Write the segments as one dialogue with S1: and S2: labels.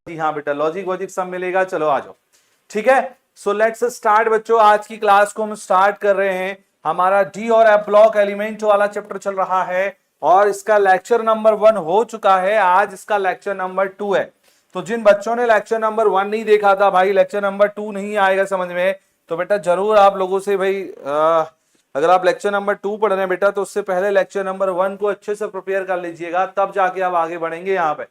S1: जी हाँ बेटा, लॉजिक वॉजिक सब मिलेगा। चलो आ जाओ, ठीक है। सो लेट्स स्टार्ट बच्चों, आज की क्लास को हम स्टार्ट कर रहे हैं। हमारा डी और एफ ब्लॉक एलिमेंट वाला चैप्टर चल रहा है और इसका लेक्चर नंबर 1 हो चुका है। आज इसका लेक्चर नंबर 2 है। तो जिन बच्चों ने लेक्चर नंबर 1 नहीं देखा था, भाई लेक्चर नंबर 2 नहीं आएगा समझ में, तो बेटा जरूर आप लोगों से भाई अगर आप लेक्चर नंबर 2 पढ़ रहे हैं बेटा, तो उससे पहले लेक्चर नंबर 1 को अच्छे से प्रिपेयर कर लीजिएगा, तब जाके आप आगे बढ़ेंगे यहाँ पे,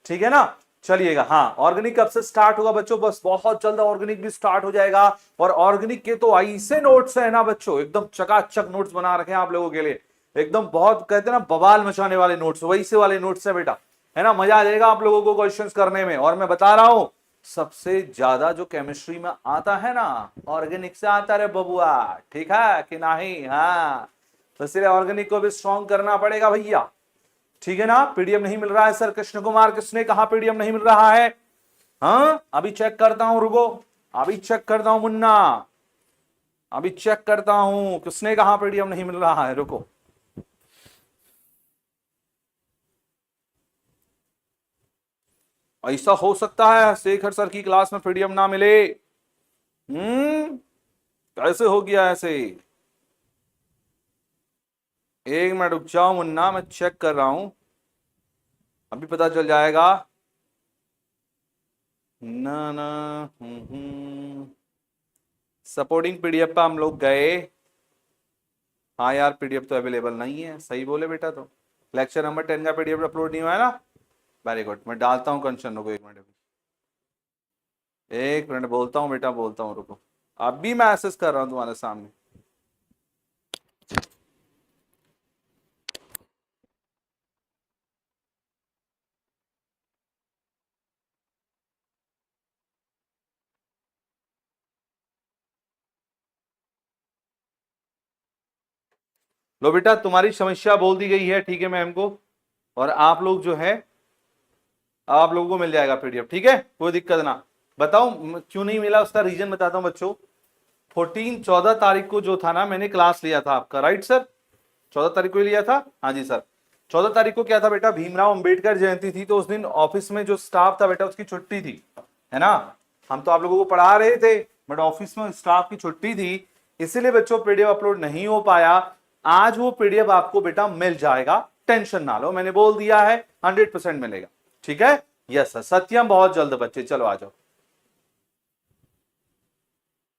S1: ठीक है ना। चलिएगा, हाँ ऑर्गेनिक कब से स्टार्ट होगा बच्चों? बस बहुत जल्द ऑर्गेनिक भी स्टार्ट हो जाएगा। और ऑर्गेनिक के तो ऐसे नोट्स है ना बच्चों, एकदम चकाचक नोट्स बना रखे हैं आप लोगों के लिए, एकदम बहुत कहते हैं ना बवाल मचाने वाले नोट्स, वैसे वाले नोट्स है बेटा, है ना। मजा आ जाएगा आप लोगों को क्वेश्चंस करने में। और मैं बता रहा हूं सबसे ज्यादा जो केमिस्ट्री में आता है ना, ऑर्गेनिक से आता रे बबुआ, ठीक है कि नहीं? हाँ, तो इसलिए ऑर्गेनिक को भी स्ट्रॉन्ग करना पड़ेगा भैया, ठीक है ना। पीडीएफ नहीं मिल रहा है सर कृष्ण कुमार, किसने कहा पीडीएफ नहीं मिल रहा है? हाँ अभी चेक करता हूं, रुको अभी चेक करता हूं मुन्ना, अभी चेक करता हूं किसने कहा पीडीएफ नहीं मिल रहा है, रुको। ऐसा हो सकता है शेखर सर की क्लास में पीडीएफ ना मिले? कैसे हो गया ऐसे? एक मिनट रुक जाओ मुन्ना, मैं चेक कर रहा हूं, अभी पता चल जाएगा ना ना। सपोर्टिंग पीडीएफ पे हम लोग गए, हाँ यार पीडीएफ तो अवेलेबल नहीं है, सही बोले बेटा। तो लेक्चर नंबर 10 का पीडीएफ अपलोड नहीं हुआ है ना? वेरी गुड, मैं डालता हूँ कंचन, रुको एक मिनट, एक मिनट बोलता हूँ बेटा, बोलता हूँ रुको, अभी मैं मैसेज कर रहा हूँ तुम्हारे सामने। लो बेटा तुम्हारी समस्या बोल दी गई है, ठीक है मैम को, और आप लोग जो है आप लोगों को मिल जाएगा पीडीएफ, ठीक है, कोई दिक्कत ना। बताओ क्यों नहीं मिला, उसका रीजन बताता हूँ बच्चों। 14 तारीख को जो था ना, मैंने क्लास लिया था आपका, राइट सर? 14 तारीख को ही लिया था, हाँ जी सर। 14 तारीख को क्या था बेटा, भीमराव अंबेडकर जयंती थी, तो उस दिन ऑफिस में जो स्टाफ था बेटा उसकी छुट्टी थी, है ना। हम तो आप लोगों को पढ़ा रहे थे बट ऑफिस में स्टाफ की छुट्टी थी, इसीलिए बच्चों पीडीएफ अपलोड नहीं हो पाया। आज वो पीडीएफ आपको बेटा मिल जाएगा, टेंशन ना लो, मैंने बोल दिया है 100% मिलेगा, ठीक है। यस सर, सत्यम बहुत जल्द बच्चे, चलो आ जाओ,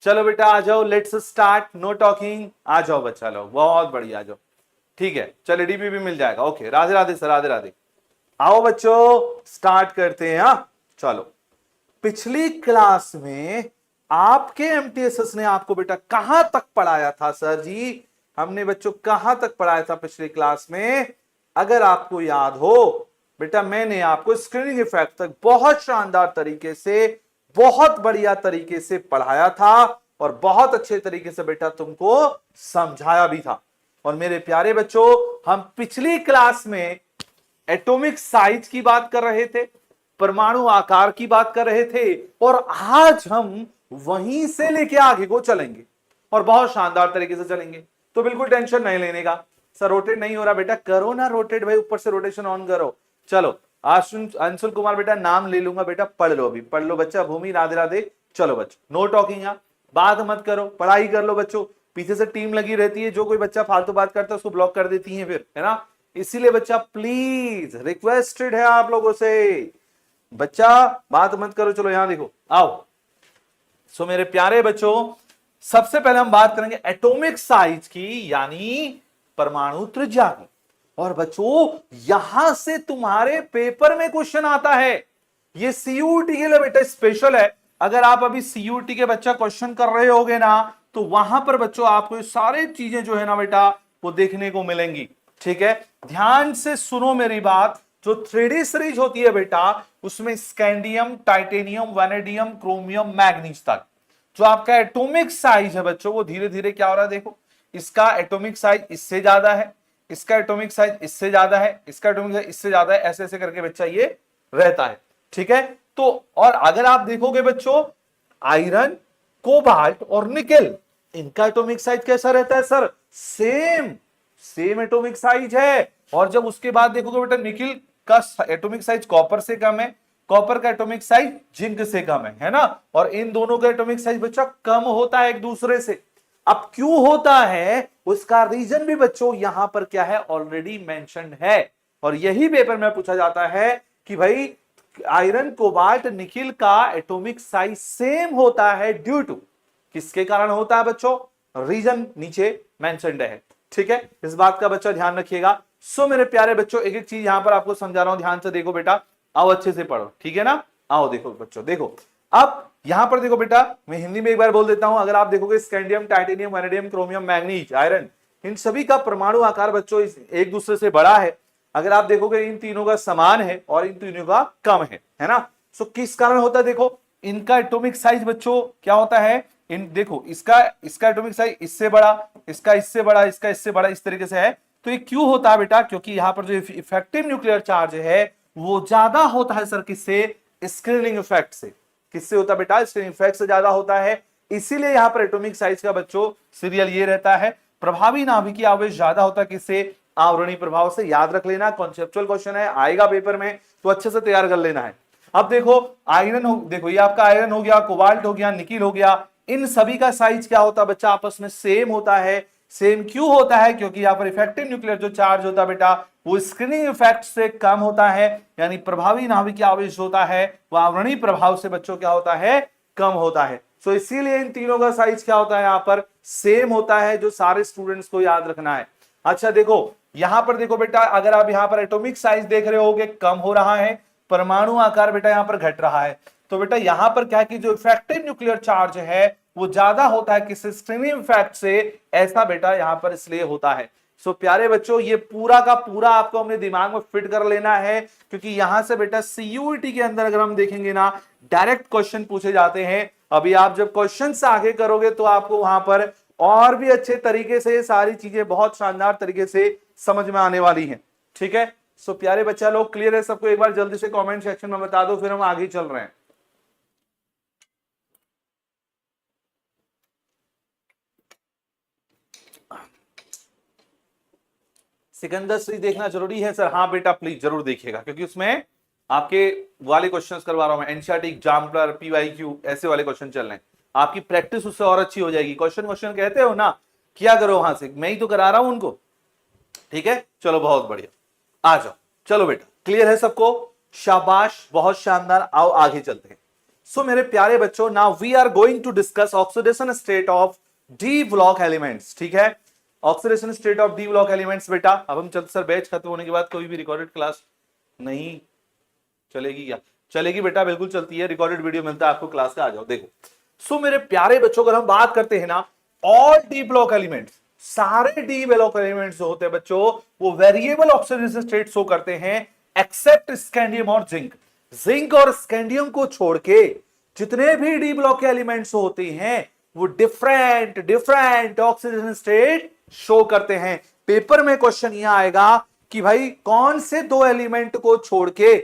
S1: चलो बेटा आ जाओ, लेट्स स्टार्ट, नो टॉकिंग, आ जाओ बच्चा लो, बहुत बढ़िया, आ जाओ, ठीक है। चलो डीपी भी मिल जाएगा, ओके, राधे राधे सर, राधे राधे। आओ बच्चों स्टार्ट करते हैं। हाँ चलो, पिछली क्लास में आपके एमटीएसएस ने आपको बेटा कहां तक पढ़ाया था सर जी? हमने बच्चों कहां तक पढ़ाया था पिछली क्लास में? अगर आपको याद हो बेटा, मैंने आपको स्क्रीनिंग इफेक्ट तक बहुत शानदार तरीके से, बहुत बढ़िया तरीके से पढ़ाया था और बहुत अच्छे तरीके से बेटा तुमको समझाया भी था। और मेरे प्यारे बच्चों, हम पिछली क्लास में एटॉमिक साइज की बात कर रहे थे, परमाणु आकार की बात कर रहे थे, और आज हम वहीं से लेके आगे को चलेंगे और बहुत शानदार तरीके से चलेंगे। तो बिल्कुल टेंशन नहीं लेने का। सर रोटेट नहीं हो रहा बेटा, करो ना रोटेट भाई, ऊपर से रोटेशन ऑन करो। चलो अंशुल कुमार बेटा नाम ले लूंगा बेटा, पढ़ लो, अभी पढ़ लो बच्चा। भूमि राधे राधे। चलो बच्चों नो टॉकिंग, बात मत करो, पढ़ाई कर लो बच्चों। पीछे से टीम लगी रहती है, जो कोई बच्चा फालतू बात करता है उसको ब्लॉक कर देती है फिर, है ना। इसीलिए बच्चा प्लीज रिक्वेस्टेड है आप लोगों से, बच्चा बात मत करो। चलो यहां देखो, आओ। सो मेरे प्यारे बच्चों, सबसे पहले हम बात करेंगे एटॉमिक साइज की, यानी परमाणु त्रिज्या की। और बच्चों यहां से तुम्हारे पेपर में क्वेश्चन आता है, ये सीयूटी के लिए बेटा स्पेशल है। अगर आप अभी सीयूटी के बच्चा क्वेश्चन कर रहे होगे ना, तो वहां पर बच्चों आपको ये सारी चीजें जो है ना बेटा वो देखने को मिलेंगी, ठीक है। ध्यान से सुनो मेरी बात, जो 3D सीरीज होती है बेटा, उसमें scandium, titanium, vanadium, chromium, manganese तक जो आपका एटॉमिक साइज है बच्चों, वो धीरे धीरे क्या हो रहा है देखो, इसका एटॉमिक साइज इससे ज्यादा है, इसका एटॉमिक साइज इससे ज्यादा है, इसका एटॉमिक साइज इससे ज्यादा है, ऐसे ऐसे करके बच्चा ये रहता है, ठीक है। तो और अगर आप देखोगे बच्चों, आयरन, कोबाल्ट और निकेल, इनका एटॉमिक साइज कैसा रहता है sir? Same same atomic size है। और जब उसके बाद देखोगे बेटा, निकिल का एटॉमिक साइज कॉपर से कम है, कॉपर का एटॉमिक साइज जिंक से कम है ना, और इन दोनों का एटॉमिक साइज बच्चा कम होता है एक दूसरे से। अब क्यों होता है उसका रीजन भी बच्चों यहां पर क्या है, ऑलरेडी मेंशन्ड है। और यही पेपर में पूछा जाता है कि भाई आयरन कोबाल्ट निकिल का एटॉमिक साइज सेम होता है ड्यू टू, किसके कारण होता है बच्चों, रीजन नीचे मेंशन्ड है। ठीक है, इस बात का बच्चा ध्यान रखिएगा। सो मेरे प्यारे बच्चों एक एक चीज यहां पर आपको समझा रहा हूं, ध्यान से देखो बेटा, आओ अच्छे से पढ़ो, ठीक है ना। आओ देखो बच्चों, देखो अब यहां पर देखो बेटा, मैं हिंदी में एक बार बोल देता हूं। अगर आप देखोगे scandium, titanium, vanadium, chromium, manganese, iron, इन सभी का परमाणु आकार बच्चों एक दूसरे से बड़ा है। अगर आप देखोगे इन तीनों का समान है और इन तीनों का कम है ना। सो किस कारण होता है, देखो इनका एटॉमिक साइज बच्चों क्या होता है, इन देखो इसका एटॉमिक साइज इससे बड़ा, इसका इससे बड़ा, इसका इससे बड़ा, इस तरीके से है। तो ये क्यों होता है बेटा, क्योंकि यहां पर जो इफेक्टिव न्यूक्लियर चार्ज है वो ज्यादा होता है सर, किससे, स्क्रीनिंग इफेक्ट से। किससे होता है बेटा, स्क्रीनिंग इफेक्ट से ज्यादा होता है। इसीलिए यहां पर एटॉमिक साइज का बच्चों सीरियल ये रहता है। प्रभावी नाभिकीय आवेश ज्यादा होता है किससे, आवरणीय प्रभाव से। याद रख लेना, कॉन्सेप्चुअल क्वेश्चन है, आएगा पेपर में, तो अच्छे से तैयार कर लेना है। अब देखो आयरन हो, देखो ये आपका आयरन हो गया, कोबाल्ट हो गया, निकिल हो गया, इन सभी का साइज क्या होता है बच्चा, आपस में सेम होता है। सेम क्यों होता है, क्योंकि यहां पर इफेक्टिव न्यूक्लियर जो चार्ज होता है बेटा वो स्क्रीनिंग इफेक्ट से कम होता है, यानी प्रभावी नाभिकीय आवेश होता है वह आवरणीय प्रभाव से बच्चों क्या होता है, कम होता है। सो इसीलिए इन तीनों का साइज क्या होता है, यहां पर सेम होता है, जो सारे स्टूडेंट्स को याद रखना है। अच्छा देखो यहां पर देखो बेटा, अगर आप यहां पर एटॉमिक साइज देख रहे होगे कम हो रहा है, परमाणु आकार बेटा यहां पर घट रहा है। तो बेटा यहां पर क्या है कि जो इफेक्टिव न्यूक्लियर चार्ज है वो ज्यादा होता है किस, स्क्रीनिंग इफेक्ट से। ऐसा बेटा यहां पर इसलिए होता है। सो प्यारे बच्चों ये पूरा का पूरा आपको अपने दिमाग में फिट कर लेना है, क्योंकि यहां से बेटा सीयूईटी के अंदर अगर हम देखेंगे ना, डायरेक्ट क्वेश्चन पूछे जाते हैं। अभी आप जब क्वेश्चन से आगे करोगे तो आपको वहां पर और भी अच्छे तरीके से सारी चीजें बहुत शानदार तरीके से समझ में आने वाली हैं। ठीक है, सो प्यारे बच्चा लोग क्लियर है सबको, एक बार जल्दी से कमेंट सेक्शन में बता दो, फिर हम आगे चल रहे हैं। सिकंदर श्री देखना जरूरी है सर, हाँ बेटा प्लीज जरूर देखिएगा, क्योंकि उसमें आपके वाले क्वेश्चंस करवा रहा हूं मैं, एनसीईआरटी एग्जाम्पलर, पीवाईक्यू, ऐसे वाले क्वेश्चन चल रहे हैं। आपकी प्रैक्टिस उससे और अच्छी हो जाएगी। क्वेश्चन कहते हो ना, किया करो वहां से, मैं ही तो करा रहा हूं उनको। ठीक है, चलो बहुत बढ़िया, आ जाओ। चलो बेटा क्लियर है सबको, शाबाश, बहुत शानदार। आओ आगे चलते हैं। सो मेरे प्यारे बच्चों, now we are going to discuss oxidation state of D block elements. ठीक है, oxidation state of D block elements बेटा। अब हम चलते, सर बैच खत्म होने के बाद कोई भी रिकॉर्डेड क्लास नहीं चलेगी क्या, चलेगी बेटा, बिल्कुल चलती है, रिकॉर्डेड वीडियो मिलता है आपको क्लास का, आ जाओ देखो। सो मेरे प्यारे बच्चों अगर हम बात करते हैं ना, ऑल डी ब्लॉक एलिमेंट्स, सारे डी ब्लॉक एलिमेंट्स जो होते हैं बच्चों वो वेरिएबल ऑक्सीडेशन स्टेट शो करते हैं, एक्सेप्ट स्कैंडियम और जिंक। जिंक और स्कैंडियम को छोड़ के जितने भी डी ब्लॉक के एलिमेंट्स होते हैं वो डिफरेंट ऑक्सीडेशन स्टेट शो करते हैं। पेपर में क्वेश्चन यहां आएगा कि भाई कौन से दो एलिमेंट को छोड़ के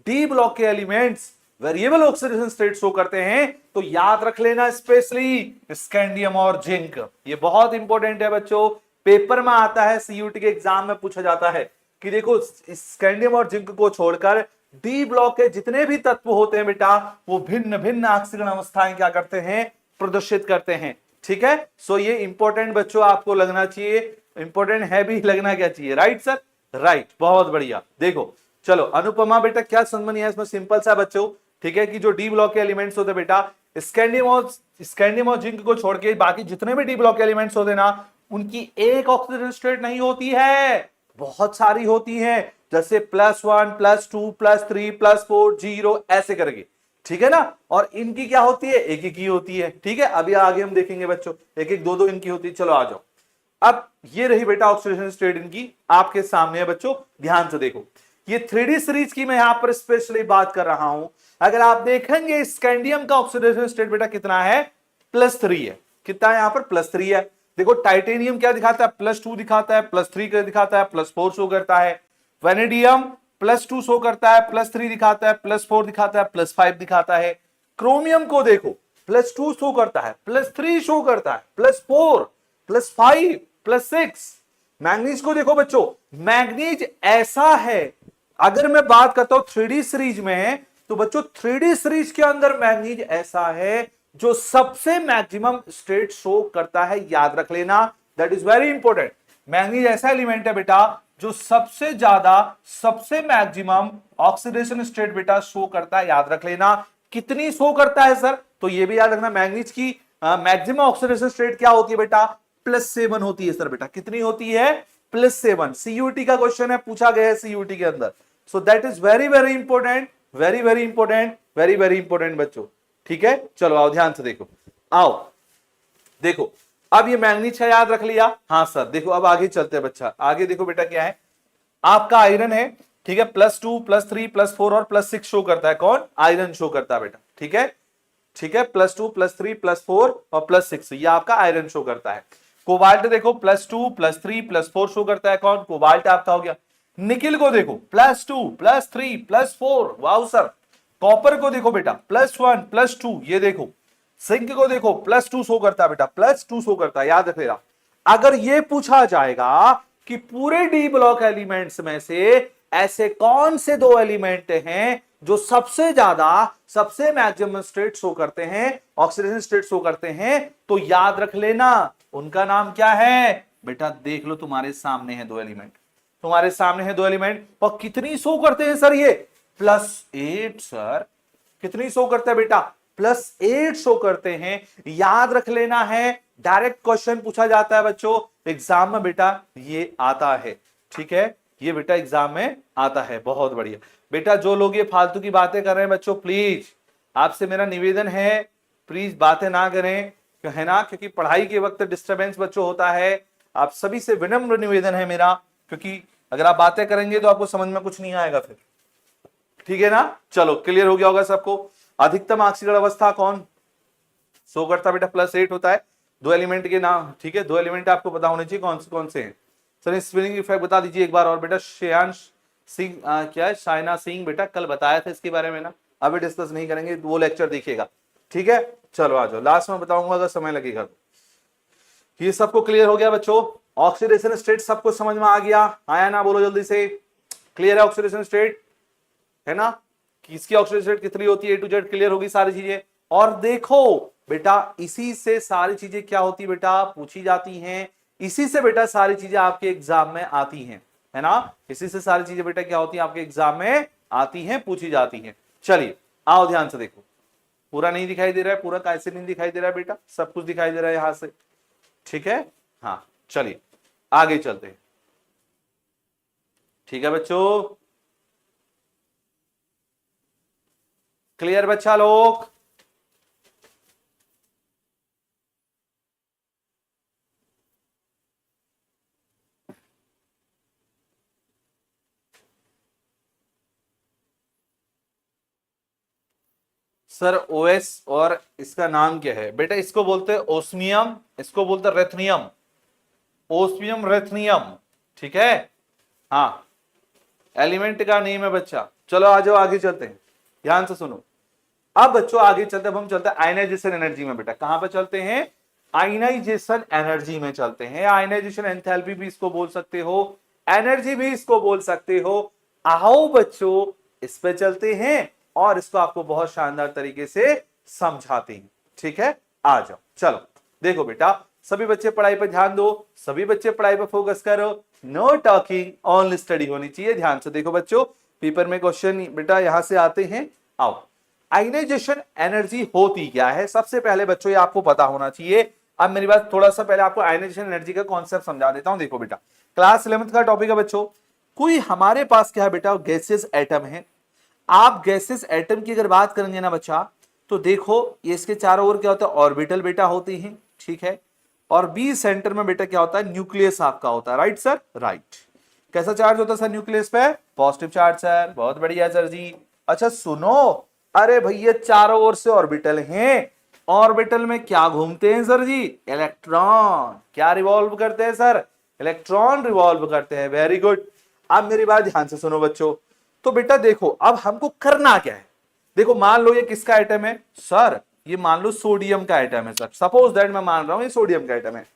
S1: डी ब्लॉक के elements variable oxidation state show करते हैं, तो याद रख लेना स्पेशली स्कैंडियम और जिंक। ये बहुत इंपॉर्टेंट है बच्चों, पेपर में आता है, सीयूटी के एग्जाम में पूछा जाता है कि देखो स्कैंडियम और जिंक को छोड़कर डी ब्लॉक के जितने भी तत्व होते हैं बेटा वो भिन्न भिन्न ऑक्सीकरण अवस्थाएं क्या करते हैं, प्रदर्शित करते हैं। ठीक है, सो ये इंपॉर्टेंट बच्चों आपको लगना चाहिए, इंपॉर्टेंट है भी, लगना क्या चाहिए, राइट सर, राइट, बहुत बढ़िया। देखो चलो अनुपमा बेटा क्या समझ नहीं है इसमें, सिंपल सा बच्चों, ठीक है, कि जो डी ब्लॉक के एलिमेंट्स होते बेटा स्कैंडियम और जिंक को छोड़ के बाकी जितने भी डी ब्लॉक के एलिमेंट्स होते ना, उनकी एक ऑक्सीडेशन स्टेट नहीं होती है, बहुत सारी होती है, जैसे +1 +2 +3 +4 0 ऐसे करके। ठीक है ना, और इनकी क्या होती है, एक एक ही होती है। ठीक है, अभी आगे हम देखेंगे बच्चों, एक एक दो इनकी होती है। चलो आ जाओ, अब ये रही बेटा ऑक्सीडेशन स्टेट इनकी आपके सामने है बच्चों, ध्यान से देखो। ये 3D सीरीज की मैं यहां पर स्पेशली बात कर रहा हूं। अगर आप देखेंगे स्कैंडियम का ऑक्सीडेशन स्टेट बेटा कितना है, +3 है। कितना है यहां पर, +3 है। देखो टाइटेनियम क्या दिखाता है, +2 दिखाता है, +3 का दिखाता है, +4 शो करता है। वेनेडियम +2 शो करता है, +3 दिखाता है, +4 दिखाता है, +5 दिखाता है। क्रोमियम को देखो +2 शो करता है, +3 शो करता है, +4 +5 +6। मैग्नीज को देखो बच्चों, मैग्नीज ऐसा है, अगर मैं बात करता हूं 3D सीरीज में, तो बच्चों 3D सीरीज के अंदर मैग्नीज ऐसा है जो सबसे मैक्सिमम स्टेट शो करता है, याद रख लेना, that is very important. Manganese ऐसा एलिमेंट है बेटा जो सबसे ज्यादा सबसे मैक्सिमम ऑक्सीडेशन स्टेट बेटा शो करता है, याद रख लेना। कितनी शो करता है सर? तो ये भी याद रखना, मैग्नीज की मैक्सिमम ऑक्सीडेशन स्टेट क्या होती है बेटा? +7 होती है सर बेटा। कितनी होती है? +7। सीयूटी का क्वेश्चन है, पूछा गया है सीयूटी के अंदर। So that is very very important, very very important, very very important बच्चों। ठीक है, चलो आओ ध्यान से देखो, आओ देखो। अब ये मैग्नीज है, याद रख लिया? हाँ सर। देखो अब आगे चलते हैं बच्चा, आगे देखो बेटा क्या है, आपका आयरन है, ठीक है, +2 +3 +4 और +6 शो करता है। कौन? आयरन शो करता है बेटा। ठीक है, ठीक है, +2 +3 +4 और +6 ये आपका आयरन शो करता है। कोबाल्ट देखो +2 +3 +4 शो करता है। कौन? कोबाल्ट आपका हो गया। निकिल को देखो +2 +3 +4, वाओ सर। कॉपर को देखो बेटा +1 +2, ये देखो। सिंक को देखो +2 शो करता है बेटा, +2 शो करता है, याद रखेगा। अगर ये पूछा जाएगा कि पूरे डी ब्लॉक एलिमेंट्स में से ऐसे कौन से दो एलिमेंट हैं जो सबसे ज्यादा सबसे मैक्सिमम स्टेट शो करते हैं, ऑक्सीडेशन स्टेट शो करते हैं, तो याद रख लेना उनका नाम क्या है बेटा। देख लो तुम्हारे सामने है दो एलिमेंट, तुम्हारे सामने है दो एलिमेंट, और कितनी शो करते हैं सर? ये +8 सर। कितनी शो करता है बेटा? +8 शो करते हैं, याद रख लेना है। डायरेक्ट क्वेश्चन पूछा जाता है बच्चों एग्जाम में बेटा, ये आता है। ठीक है, ये बेटा एग्जाम में आता है। बहुत बढ़िया बेटा। जो लोग ये फालतू की बातें कर रहे हैं बच्चों, प्लीज आपसे मेरा निवेदन है, प्लीज बातें ना करें, है ना, क्योंकि पढ़ाई के वक्त डिस्टरबेंस बच्चों होता है। आप सभी से विनम्र निवेदन है मेरा, क्योंकि अगर आप बातें करेंगे तो आपको समझ में कुछ नहीं आएगा फिर। ठीक है ना, चलो क्लियर हो गया होगा सबको। अधिकतम ऑक्सीकरण अवस्था कौन शो करता बेटा? +8 होता है। दो एलिमेंट के नाम, ठीक है, दो एलिमेंट आपको पता होने चाहिए कौन से हैं। सर स्पिनिंग इफेक्ट बता दीजिए एक बार और बेटा। श्रेयांश सिंह, क्या है, शाइना सिंह बेटा, कल बताया था इसके बारे में ना, अभी डिस्कस नहीं करेंगे, वो लेक्चर देखिएगा। ठीक है, चलो आ जाओ, लास्ट में बताऊंगा अगर समय लगेगा तो। ये सबको क्लियर हो गया बच्चों? ऑक्सीडेशन स्टेट सबको समझ में आ गया? आया ना, बोलो जल्दी से। क्लियर है ऑक्सीडेशन स्टेट, है ना? किसकी ऑक्सीडेशन स्टेट कितनी होती है, A to Z क्लियर होगी सारी चीजें। और देखो बेटा, इसी से सारी चीजें क्या होती बेटा? पूछी जाती हैं। इसी से बेटा सारी चीजें आपके एग्जाम में आती हैं, है ना? इसी से सारी चीजें बेटा क्या होती हैं? आपके एग्जाम में आती हैं, पूछी जाती हैं। चलिए आओ ध्यान से देखो। पूरा नहीं दिखाई दे रहा है? पूरा कैसे नहीं दिखाई दे रहा है बेटा? सब कुछ दिखाई दे रहा है यहां से। ठीक है, हाँ चलिए आगे चलते हैं। ठीक है बच्चों, क्लियर बच्चा लोग? सर ओएस और इसका नाम क्या है बेटा? इसको बोलते हैं ओस्मियम, इसको बोलते हैं रेथनियम, ओस्मियम रेथनियम। ठीक है, हाँ एलिमेंट का नेम है बच्चा। चलो आ जाओ आगे चलते हैं, ध्यान से सुनो। अब बच्चों आगे चलते, अब हम चलते हैं आयनाइजेशन एनर्जी में बेटा। कहां पर चलते हैं? आयनाइजेशन एनर्जी में चलते हैं। आयनाइजेशन एंथैल्पी भी इसको बोल सकते हो, एनर्जी भी इसको बोल सकते हो। आओ बच्चों इस पे चलते हैं और इसको आपको बहुत शानदार तरीके से समझाते हैं। ठीक है, आ जाओ। चलो देखो बेटा, सभी बच्चे पढ़ाई पर ध्यान दो, सभी बच्चे पढ़ाई पर फोकस करो। नो टॉकिंग, ओनली स्टडी होनी चाहिए। ध्यान से देखो बच्चों, पेपर में क्वेश्चन बेटा यहां से आते हैं। आओ, आयनाइजेशन एनर्जी होती क्या है? सबसे पहले बच्चों ये आपको पता होना चाहिए। अब मेरी बात, थोड़ा सा पहले आपको आयनाइजेशन एनर्जी का कॉन्सेप्ट समझा देता हूं। देखो बेटा, क्लास 11th का टॉपिक है बच्चों। कोई हमारे पास क्या है बेटा? गैसेस एटम है। आप गैसेस एटम की अगर बात करेंगे ना बच्चा, तो देखो ये इसके चारों ओर क्या होता है? ऑर्बिटल बेटा होती है। ठीक है, और बी सेंटर में बेटा क्या होता है? न्यूक्लियस आपका होता है। Right sir, right. कैसा चार्ज होता है सर न्यूक्लियस पे? Positive charge sir. बहुत बढ़िया सर जी। अच्छा सुनो, अरे भैया चारों ओर से ऑर्बिटल हैं, ऑर्बिटल में क्या घूमते हैं सर जी? इलेक्ट्रॉन। क्या रिवॉल्व करते हैं सर? इलेक्ट्रॉन रिवॉल्व करते हैं। Very good. अब मेरी बात ध्यान से सुनो बच्चों। तो बेटा देखो अब हमको करना क्या है। देखो मान लो ये किसका आइटम है सर? ये मान लो सोडियम का आइटम है सर। सपोज दैट मैं मान रहा हूं ये सोडियम का आइटम है।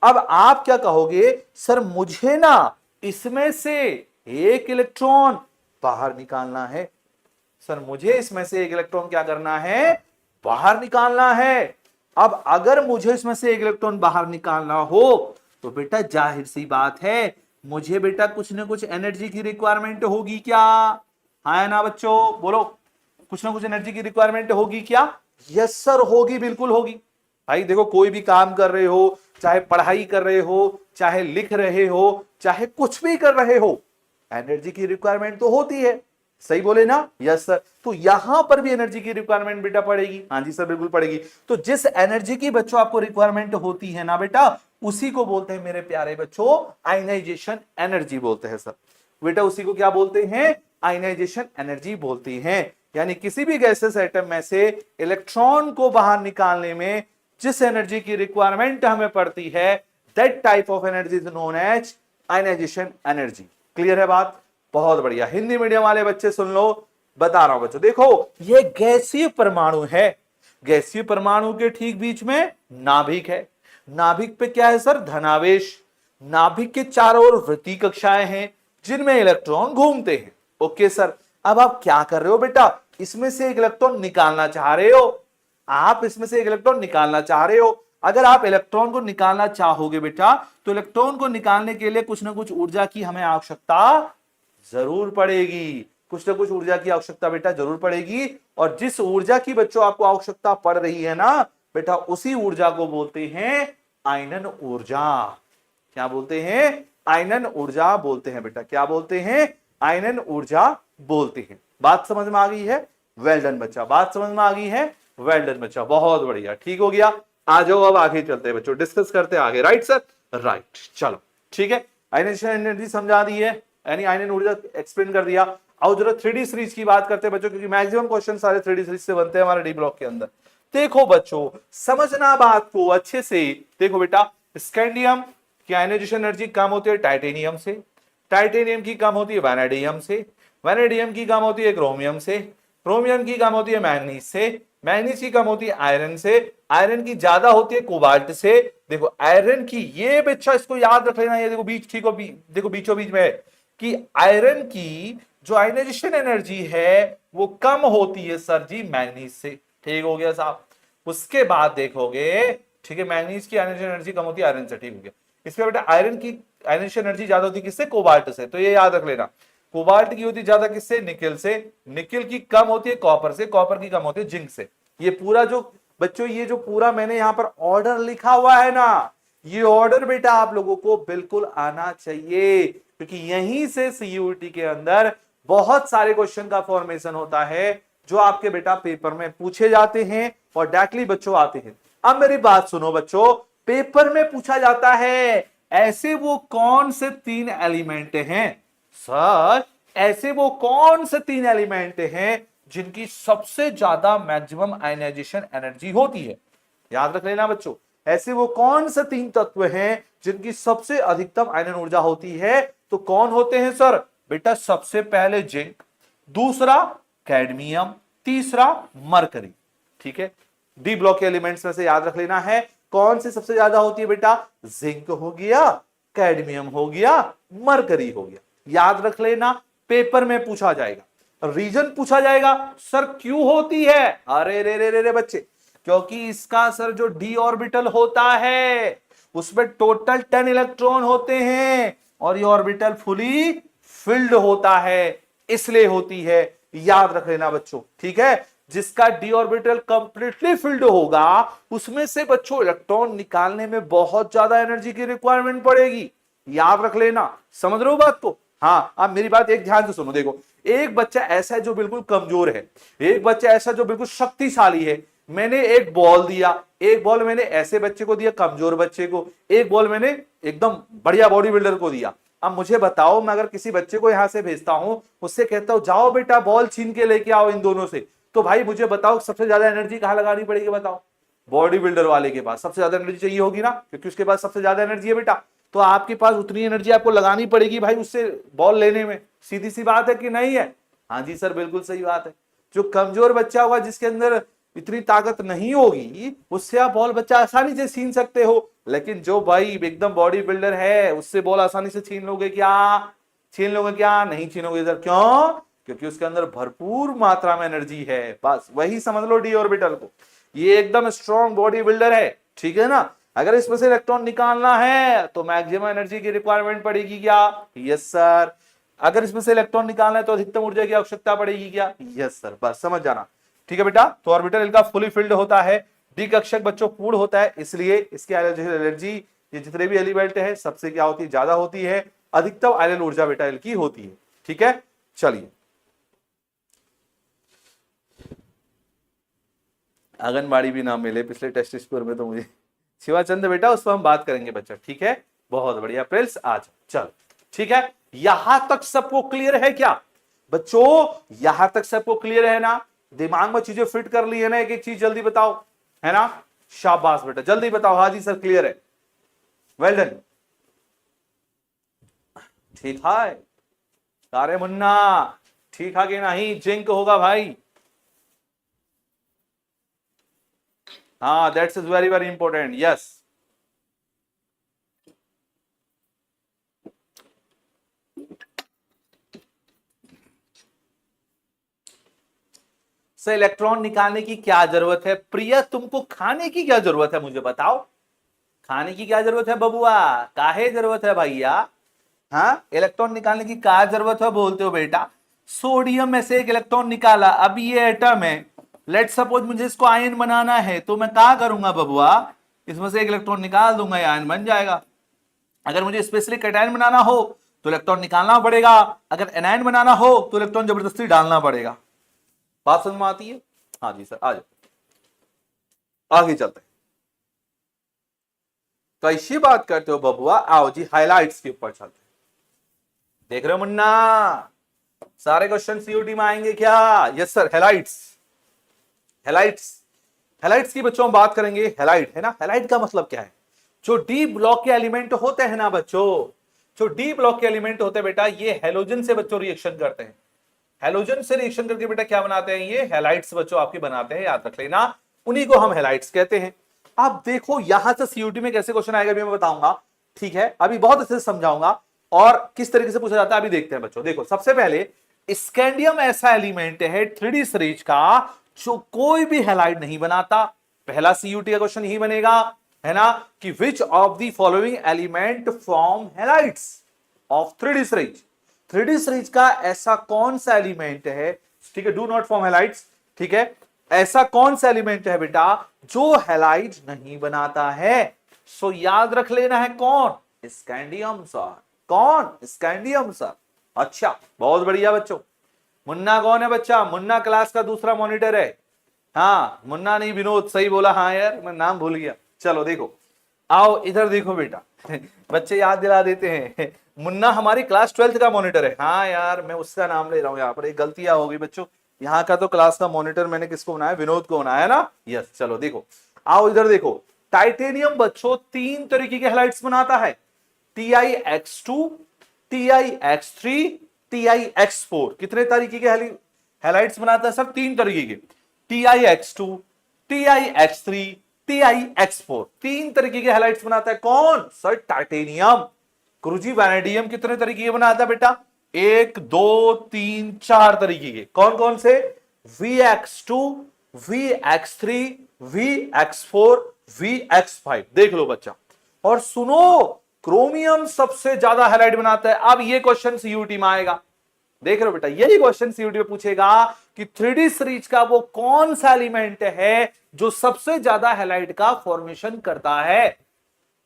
S1: अब आप क्या कहोगे? सर मुझे ना इसमें से एक इलेक्ट्रॉन बाहर निकालना है। सर मुझे इसमें से एक इलेक्ट्रॉन क्या करना है, बाहर निकालना है। अब अगर मुझे इसमें से एक इलेक्ट्रॉन बाहर निकालना हो तो बेटा जाहिर सी बात है मुझे बेटा कुछ ना कुछ एनर्जी की रिक्वायरमेंट होगी क्या, हाँ ना बच्चों बोलो, कुछ ना कुछ एनर्जी की रिक्वायरमेंट होगी क्या? यस सर होगी, बिल्कुल होगी। भाई देखो कोई भी काम कर रहे हो, चाहे पढ़ाई कर रहे हो, चाहे लिख रहे हो, चाहे कुछ भी कर रहे हो, एनर्जी की रिक्वायरमेंट तो होती है, सही बोले ना? Yes sir. तो यहां पर भी एनर्जी की रिक्वायरमेंट बेटा पड़ेगी, हाँ जी सर बिल्कुल पड़ेगी। तो जिस एनर्जी की बच्चों आपको रिक्वायरमेंट होती है ना बेटा, उसी को बोलते हैं मेरे प्यारे बच्चों आयनाइजेशन एनर्जी बोलते हैं सर। बेटा उसी को क्या बोलते हैं, आयनाइजेशन एनर्जी बोलती हैं। यानी किसी भी गैसेस एटम में से इलेक्ट्रॉन को बाहर निकालने में जिस एनर्जी की रिक्वायरमेंट हमें पड़ती है, that type of energy is known as ionization energy. Clear है बात? बहुत बढ़िया। हिंदी मीडियम वाले बच्चे सुन लो, बता रहा हूं बच्चों, देखो ये गैसीय परमाणु है, गैसीय परमाणु के ठीक बीच में नाभिक है, नाभिक पे क्या है सर, धनावेश, नाभिक के चारों ओर वृत्तीय कक्षाएं हैं जिनमें इलेक्ट्रॉन घूमते हैं। Okay sir. अब आप क्या कर रहे हो बेटा, इसमें से एक इलेक्ट्रॉन निकालना चाह रहे हो, आप इसमें से एक इलेक्ट्रॉन निकालना चाह रहे हो। अगर आप इलेक्ट्रॉन को निकालना चाहोगे बेटा, तो इलेक्ट्रॉन को निकालने के लिए कुछ ना कुछ ऊर्जा की हमें आवश्यकता जरूर पड़ेगी, कुछ ना कुछ ऊर्जा की आवश्यकता बेटा जरूर पड़ेगी। और जिस ऊर्जा की बच्चों आपको आवश्यकता पड़ रही है ना बेटा, उसी ऊर्जा को बोलते हैं आयनन ऊर्जा। क्या बोलते हैं? आयनन ऊर्जा बोलते हैं बेटा। क्या बोलते हैं? आयनन ऊर्जा बोलते हैं। बात समझ में आ गई है? वेल डन बच्चा, बात समझ में आ गई है? वेल डन बच्चा, बहुत बढ़िया, ठीक हो गया। आ जाओ अब आगे चलते हैं बच्चों, डिस्कस करते हैं आगे। राइट सर, राइट, चलो ठीक है। आयनेशन एनर्जी समझा दी है, यानी आयनन ऊर्जा एक्सप्लेन कर दिया। आओ जरा 3D सीरीज की बात करते हैं बच्चों, क्योंकि मैक्सिमम क्वेश्चन सारे 3D सीरीज से बनते हैं हमारे डी ब्लॉक के अंदर। देखो बच्चों, समझना बात को अच्छे से। देखो बेटा, स्कैंडियम की आयनाइजेशन एनर्जी कम होती है टाइटेनियम से, टाइटेनियम की कम होती है वैनेडियम से, वैनेडियम की कम होती है क्रोमियम से, क्रोमियम की कम होती है मैग्नीज से, मैग्नीज की कम होती है आयरन से, आयरन की ज्यादा होती है कोबाल्ट से। देखो आयरन की, ये बच्चा इसको याद रख लेना, ये देखो बीच, ठीक हो, देखो बीचों बीच में है कि आयरन की जो आयनाइजेशन एनर्जी है वो कम होती है सर जी मैग्नीज से। ठीक हो गया साहब। उसके बाद देखोगे, ठीक है, मैग्नीज की आयनाइजेशन एनर्जी कम होती है आयरन से। ठीक हो गया। इसमें बेटा आयरन की आयनाइजेशन एनर्जी ज्यादा होती है किससे? कोबाल्ट से। तो ये याद रख लेना, कोबाल्ट की होती है ज्यादा किससे? निकेल से। निकेल की कम होती है कॉपर से, कॉपर की कम होती है जिंक से। ये पूरा जो बच्चों, ये जो पूरा मैंने यहां पर ऑर्डर लिखा हुआ है ना, ये ऑर्डर बेटा आप लोगों को बिल्कुल आना चाहिए, क्योंकि यहीं से सीयूईटी के अंदर बहुत सारे क्वेश्चन का फॉर्मेशन होता है जो आपके बेटा पेपर में पूछे जाते हैं और डायरेक्टली बच्चों आते हैं। अब मेरी बात सुनो बच्चों, पेपर में पूछा जाता है ऐसे वो कौन से 3 एलिमेंट हैं सर, ऐसे वो कौन से 3 एलिमेंट हैं जिनकी सबसे ज्यादा मैक्सिमम आयनाइजेशन एनर्जी होती है? याद रख लेना बच्चों, ऐसे वो कौन से 3 तत्व हैं जिनकी सबसे अधिकतम आयनन ऊर्जा होती है? तो कौन होते हैं सर? बेटा सबसे पहले जिंक, दूसरा कैडमियम, तीसरा मरकरी। ठीक है, डी ब्लॉक के एलिमेंट्स में से याद रख लेना है कौन सी सबसे ज्यादा होती है बेटा? जिंक हो गया, कैडमियम हो गया, मरकरी हो गया। याद रख लेना, पेपर में पूछा जाएगा। रीजन पूछा जाएगा, सर क्यों होती है? अरे रे रे रे रे बच्चे, क्योंकि इसका सर जो डी ऑर्बिटल होता है उसमें टोटल 10 इलेक्ट्रॉन होते हैं और ये ऑर्बिटल फुली फिल्ड होता है, इसलिए होती है। याद रख लेना बच्चों, ठीक है। जिसका डी ऑर्बिटल कंप्लीटली फिल्ड होगा उसमें से बच्चों इलेक्ट्रॉन निकालने में बहुत ज्यादा एनर्जी की रिक्वायरमेंट पड़ेगी। याद रख लेना, समझ रहे हो बात को? हाँ, अब मेरी बात एक ध्यान से सुनो। देखो, एक बच्चा ऐसा है जो बिल्कुल कमजोर है, एक बच्चा ऐसा जो बिल्कुल शक्तिशाली है। मैंने एक बॉल दिया, एक बॉल मैंने ऐसे बच्चे को दिया कमजोर बच्चे को, एक बॉल मैंने एकदम बढ़िया बॉडी बिल्डर को दिया। अब मुझे बताओ, मैं अगर किसी बच्चे को यहां से भेजता हूं, उससे कहता हूं जाओ बेटा बॉल छीन के लेके आओ इन दोनों से, तो भाई मुझे बताओ सबसे ज्यादा एनर्जी कहां लगानी पड़ेगी? बताओ। बॉडी बिल्डर वाले के पास सबसे ज्यादा एनर्जी चाहिए होगी ना, क्योंकि उसके पास सबसे ज्यादा एनर्जी है बेटा। तो आपके पास उतनी एनर्जी आपको लगानी पड़ेगी भाई उससे बॉल लेने में। सीधी सी बात है कि नहीं है? हाँ जी सर, बिल्कुल सही बात है। जो कमजोर बच्चा होगा, जिसके अंदर इतनी ताकत नहीं होगी, उससे आप बॉल बच्चा आसानी से छीन सकते हो। लेकिन जो भाई एकदम बॉडी बिल्डर है, उससे बॉल आसानी से छीन लोगे क्या? छीन लोगे क्या? नहीं छीनोगे सर। क्यों? क्योंकि उसके अंदर भरपूर मात्रा में एनर्जी है। बस वही समझ लो डी ऑर्बिटल को, ये एकदम स्ट्रॉन्ग बॉडी बिल्डर है, ठीक है ना। अगर इसमें से इलेक्ट्रॉन निकालना है तो मैक्सिमम एनर्जी की रिक्वायरमेंट पड़ेगी क्या? Yes sir. अगर इसमें से इलेक्ट्रॉन निकालना है तो अधिकतम ऊर्जा की आवश्यकता पड़ेगी क्या? Yes sir. बस समझ जाना, ठीक है बेटा। तो ऑर्बिटल इनका फुली फिल्ड होता है, डी कक्षक बच्चों पूर्ण होता है, इसलिए इसकी एनर्जी ये जितने भी एलिमेंट है सबसे क्या होती है? ज्यादा होती है। अधिकतम आयनन ऊर्जा बेटा की होती है, ठीक है। चलिए, आंगनबाड़ी भी ना मिले पिछले टेस्ट स्कोर में तो मुझे, शिवाचंद बेटा उस पर हम बात करेंगे बच्चा, ठीक है। बहुत बढ़िया प्रिंस, आज चल, ठीक है। यहां तक सबको क्लियर है क्या बच्चों? यहां तक सबको क्लियर है ना? दिमाग में चीजें फिट कर ली है ना? एक एक चीज जल्दी बताओ, है ना? शाबाश बेटा, जल्दी बताओ। हाँ जी सर, क्लियर है, वेल डन। ठीक है, अरे मुन्ना ठीक है कि नहीं? जिंक होगा भाई। हाँ, that's is very very important, yes. से इलेक्ट्रॉन निकालने की क्या जरूरत है? प्रिया तुमको खाने की क्या जरूरत है मुझे बताओ। खाने की क्या जरूरत है बबुआ? काहे जरूरत है भैया? हाँ, इलेक्ट्रॉन निकालने की क्या जरूरत है बोलते हो बेटा? सोडियम में से एक इलेक्ट्रॉन निकाला, अब ये एटम है, लेट सपोज मुझे इसको आयन बनाना है तो मैं क्या करूंगा बबुआ? इसमें से एक इलेक्ट्रॉन निकाल दूंगा, आयन बन जाएगा। अगर मुझे स्पेशली कैटायन बनाना हो तो इलेक्ट्रॉन निकालना पड़ेगा, अगर एनायन बनाना हो तो इलेक्ट्रॉन जबरदस्ती डालना पड़ेगा। बात समझ में आती है? हाँ जी सर, आ जाओ, आगे चलते हैं। कैसी बात करते हो बबुआ? आओ जी हाइलाइट्स के ऊपर चलते हैं। देख रहे हो मुन्ना, सारे क्वेश्चन सीयूटी में आएंगे क्या? Yes sir. Halides, halides, halides की बच्चों हम बात करेंगे। हेलाइट है ना, हेलाइट का मतलब क्या है? जो डी ब्लॉक के एलिमेंट होते हैं ना बच्चों, जो डी ब्लॉक के एलिमेंट होते हैं बेटा, ये हेलोजन से बच्चों रिएक्शन करते हैं। हेलोजन से रिएक्शन करके बेटा क्या बनाते हैं? ये हेलाइट्स बच्चों आपके बनाते हैं, याद रख लेना। उन्हीं को हम हेलाइट्स कहते हैं। अब देखो यहां से सीयूटी में कैसे क्वेश्चन आएगा मैं बताऊंगा, ठीक है। अभी बहुत अच्छे से समझाऊंगा और किस तरीके से पूछा जाता है अभी देखते हैं बच्चों। देखो सबसे पहले स्कैंडियम ऐसा एलिमेंट है 3D सीरीज का जो कोई भी हेलाइड नहीं बनाता। पहला सीयूटी का क्वेश्चन यही बनेगा, है ना, कि which of the following element form halides of 3D series. 3D series का ऐसा कौन सा एलिमेंट है, ठीक है, डू नॉट फॉर्म हेलाइड्स, ठीक है, ऐसा कौन सा एलिमेंट है बेटा जो हेलाइड नहीं बनाता है? सो याद रख लेना है कौन? Scandium sir. कौन? Scandium sir. अच्छा, बहुत बढ़िया बच्चों। मुन्ना कौन है बच्चा? मुन्ना क्लास का दूसरा मॉनिटर है। हाँ, मुन्ना नहीं विनोद, सही बोला। हाँ यार मैं नाम भूल गया। चलो देखो, आओ इधर देखो बेटा बच्चे याद दिला देते हैं। मुन्ना हमारी क्लास 12th का मॉनिटर है। हाँ यार मैं उसका नाम ले रहा हूँ, यहाँ पर एक गलतियां हो गई बच्चों। यहाँ का तो क्लास का मॉनिटर मैंने किसको बनाया? विनोद को बनाया ना। यस, चलो देखो, आओ इधर देखो। टाइटेनियम बच्चों 3 तरीके के हैलाइड्स बनाता है, TiX2, TiX3, TiX4। कितने तरीके के हैलाइड्स बनाता है सर? 3 तरीके के, TiX2, TiX3, TiX4। 3 तरीके के हैलाइड्स बनाता है कौन सर? टाइटेनियम। गुरुजी वैनेडियम कितने तरीके के बनाता है बेटा? 1 2 3 4 तरीके के। कौन कौन से? VX2, VX3, VX4, VX5। देख लो बच्चा। और सुनो, क्रोमियम सबसे ज्यादा हैलाइड बनाता है। अब ये क्वेश्चन सीयूटी में आएगा, देख रहे हो बेटा, यही क्वेश्चन सीयूटी में पूछेगा कि 3D सीरीज का वो कौन सा एलिमेंट है जो सबसे ज्यादा हैलाइड का फॉर्मेशन करता है?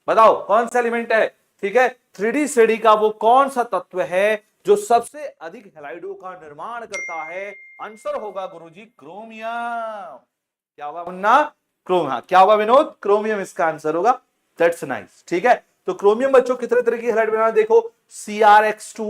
S1: बताओ कौन सा एलिमेंट है, ठीक है। 3D सीरीज का वो कौन सा तत्व है जो सबसे अधिक हैलाइडों का निर्माण करता है? आंसर होगा गुरुजी क्रोमियम। क्या होगा मुन्ना? क्रोम। हाँ, क्या होगा विनोद? क्रोमियम इसका आंसर होगा। दैट्स नाइस, ठीक है। तो क्रोमियम बच्चों कितने तरीके की हैलाइड बनाना? देखो, CrX2,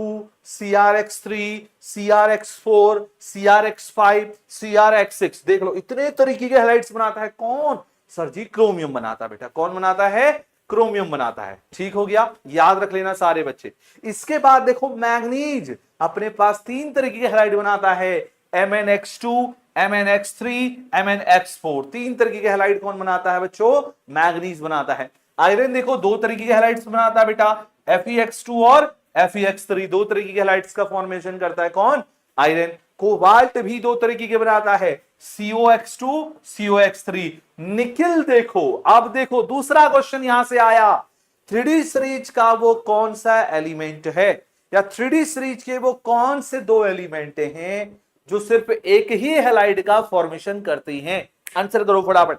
S1: CrX3, CrX4, CrX5, CrX6। देख लो, इतने तरीके के हैलाइड्स बनाता है कौन? सर जी क्रोमियम बनाता है बेटा। कौन बनाता है? क्रोमियम बनाता है। ठीक हो गया, याद रख लेना सारे बच्चे। इसके बाद देखो, मैग्नीज अपने पास 3 तरीके के हैलाइड बनाता है, MnX2, MnX3, MnX4। 3 तरीके के हैलाइड कौन बनाता है बच्चों? मैग्नीज बनाता है। आयरन देखो 2 तरीके के हैलाइड्स बनाता है बेटा, FeX2 और FeX3। 2 तरीके के हैलाइड्स का फॉर्मेशन करता है कौन? आयरन। कोबाल्ट भी दो तरीके के बनाता है, COX2, COX3। निकिल देखो, अब देखो दूसरा क्वेश्चन यहां से आया, 3D सीरीज का वो कौन सा एलिमेंट है, या 3D सीरीज के वो कौन से दो एलिमेंट हैं जो सिर्फ एक ही हैलाइड का फॉर्मेशन करते हैं। आंसर करो फटाफट।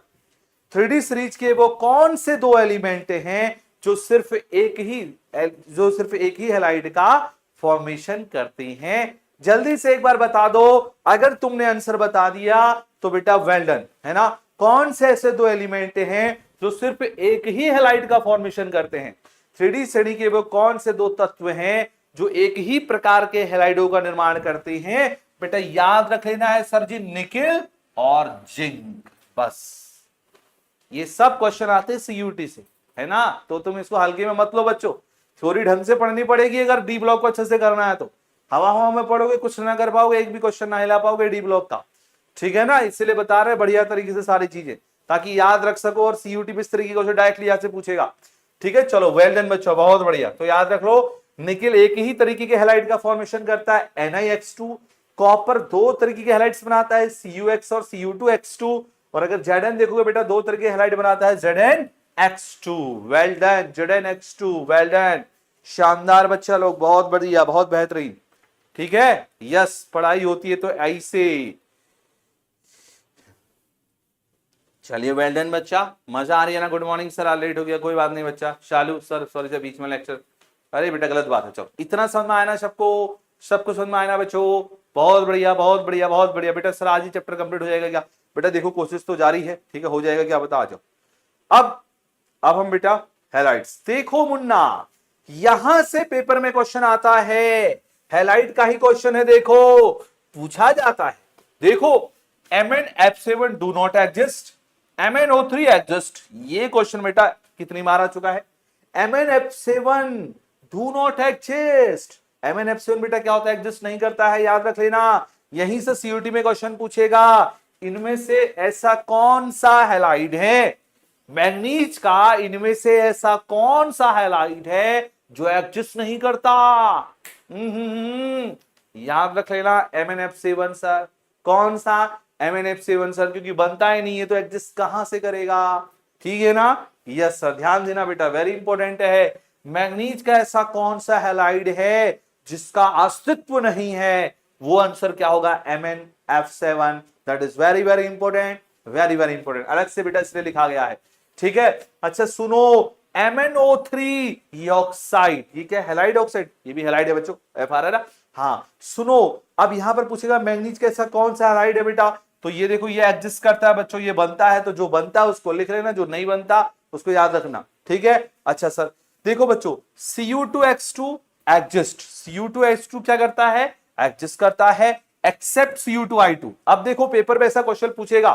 S1: 3D सीरीज के वो कौन से दो एलिमेंट हैं जो सिर्फ एक ही हैलाइड का फॉर्मेशन करते हैं। जल्दी से एक बार बता दो, अगर तुमने आंसर बता दिया तो बेटा वेल डन, है ना। कौन से ऐसे दो एलिमेंट हैं जो सिर्फ एक ही हैलाइड का फॉर्मेशन करते हैं। 3D श्रेणी के वो कौन से दो तत्व हैं जो एक ही प्रकार के हैलाइडों का निर्माण करते हैं। बेटा याद रख लेना है सर जी, निकिल और जिंक। बस ये सब क्वेश्चन आते हैं सीयूटी से, है ना। तो तुम इसको हल्के में मत लो बच्चों, थ्योरी ढंग से पढ़नी पड़ेगी अगर डी ब्लॉक को अच्छे से करना है तो। हवा हवा में पढ़ोगे कुछ ना कर पाओगे, एक भी क्वेश्चन ना हिला पाओगे डी ब्लॉक का, ठीक है ना। इसलिए बता रहे बढ़िया तरीके से सारी चीजें, ताकि याद रख सको, और सीयूटी भी इस तरीके का डायरेक्टली यहां से पूछेगा। ठीक है, चलो वेल डन बच्चों, बहुत बढ़िया। तो याद रख लो, निकिल एक ही तरीके के हैलाइड का फॉर्मेशन करता है, NiX2। कॉपर दो तरीके के हैलाइड्स बनाता है, CuX और Cu2X2। और अगर Zn देखोगे बेटा, दो तरह के हैलाइड बनाता है, ZnX2। Well done, ZnX2, well done, शानदार बच्चा लोग, बहुत बढ़िया, बहुत बेहतरीन। ठीक है, यस, पढ़ाई होती है तो ऐसे। चलिए वेल डन बच्चा, मजा आ रही है ना। गुड मॉर्निंग सर, लेट हो गया, कोई बात नहीं बच्चा। शालू सर सॉरी से बीच में लेक्चर, अरे बेटा गलत बात है। चलो इतना समझ में आया ना सबको, सबको समझ में आया ना बच्चों, बहुत बढ़िया, बहुत बढ़िया, बहुत बढ़िया। बेटा सर आज ही चैप्टर कंप्लीट हो जाएगा क्या? बेटा देखो कोशिश तो जारी है, ठीक है, हो जाएगा, क्या बता। आ जाओ अब हम बेटा हैलाइड्स देखो मुन्ना, यहां से पेपर में क्वेश्चन आता है, हैलाइड का ही क्वेश्चन है, देखो पूछा जाता है। देखो MnF7 do not exist, MnO3 exist. ये क्वेश्चन बेटा कितनी बार आ चुका है। MnF7 do not exist, MnF7 बेटा क्या होता है, एग्जिस्ट नहीं करता है, याद रख लेना। यहीं से सीयूटी में क्वेश्चन पूछेगा, इनमें से ऐसा कौन सा हैलाइड है, मैग्नीज का इनमें से ऐसा कौन सा हैलाइड है जो एग्जिस्ट नहीं करता। याद रख लेना, MnF7 सर, कौन सा MnF7 सर, क्योंकि बनता ही नहीं है तो एग्जिस्ट कहां से करेगा, ठीक है ना। यस सर, ध्यान देना बेटा, वेरी इंपॉर्टेंट है। मैग्नीज का ऐसा कौन सा हैलाइड है जिसका अस्तित्व नहीं है, वो आंसर क्या होगा, MnF7। That is very very important, very very important, अलग से बेटा इसलिए लिखा गया है, ठीक है। अच्छा सुनो, MnO3 ऑक्साइड, ये क्या हैलाइड ऑक्साइड, ये भी हैलाइड है बच्चों, FR है ना। हाँ सुनो, अब यहां पर पूछेगा मैग्नीज का ऐसा कौन सा हैलाइड है बेटा, तो ये देखो ये एग्जिस्ट करता है बच्चों, ये बनता है, तो जो बनता है उसको लिख लेना, जो नहीं बनता उसको याद रखना, ठीक है। अच्छा सर देखो बच्चों, Cu2X2 एग्जिस्ट, Cu2X2 क्या करता है, एग्जिस्ट करता है, एक्सेप्ट Cu2I2। अब देखो पेपर में ऐसा क्वेश्चन पूछेगा,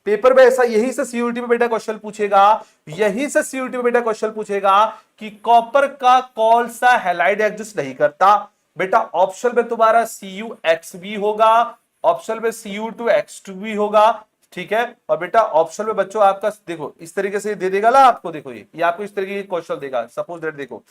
S1: पेपर में ऐसा, यही से सीयूटी में बेटा क्वेश्चन पूछेगा, यही से सीयूटी में बेटा क्वेश्चन पूछेगा कि कॉपर का कौन सा हैलाइड एग्जिस्ट नहीं करता। बेटा ऑप्शन में तुम्हारा CuX भी होगा, ऑप्शन में Cu2X2 भी होगा, ठीक है। और बेटा ऑप्शन में बच्चों आपका देखो इस तरीके से दे देगा ना आपको, देखो ये आपको इस तरीके के क्वेश्चन देगा, सपोज दैट, देखो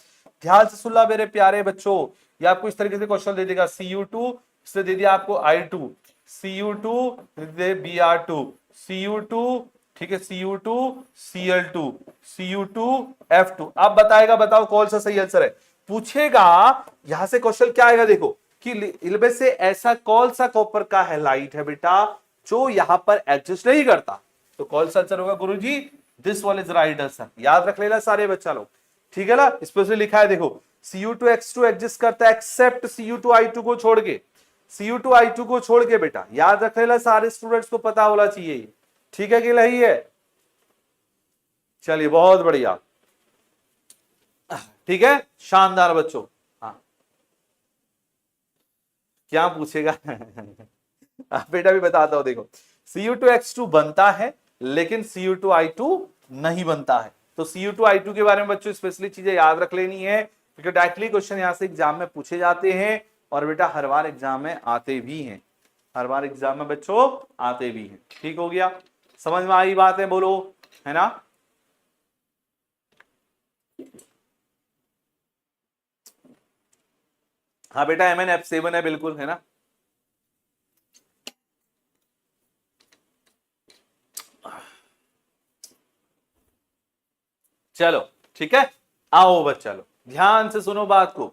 S1: ध्यान से सुन ला मेरे प्यारे बच्चों, ये आपको इस तरीके से क्वेश्चन दे देगा, Cu2 से दे दिया आपको I2, Cu2 दे Br2, Cu2, ठीक है, Cu2 Cl2, Cu2 F2। अब बताएगा, बताओ कौन सा सही आंसर है, पूछेगा। यहां से क्वेश्चन क्या आएगा देखो, कि इनमें से ऐसा कौन सा कॉपर का हैलाइड है बेटा जो यहां पर एग्जिस्ट नहीं करता, तो कौन सा आंसर होगा गुरुजी, this one is right answer. याद रख लेना सारे बच्चा लोग, ठीक है ना। स्पेशली लिखा है देखो, Cu2X2 एग्जिस्ट करता है एक्सेप्ट Cu2I2 को छोड़ के, Cu2I2 को छोड़ के बेटा, याद रख लेना, सारे स्टूडेंट्स को पता होना चाहिए, ठीक है कि नहीं है। चलिए बहुत बढ़िया, ठीक है, शानदार बच्चों। हाँ क्या पूछेगा बेटा भी बताता हूं, देखो Cu2X2 बनता है लेकिन Cu2I2 नहीं बनता है, तो Cu2I2 के बारे में बच्चों स्पेशली चीजें याद रख लेनी है, क्योंकि डायरेक्टली क्वेश्चन यहां से एग्जाम में पूछे जाते हैं, और बेटा हर बार एग्जाम में आते भी हैं, हर बार एग्जाम में बच्चों आते भी हैं, ठीक हो गया, समझ में आई बात है, बोलो, है ना। हाँ बेटा MnF7 है बिल्कुल, है ना। चलो ठीक है, आओ बच्चा चलो ध्यान से सुनो बात को,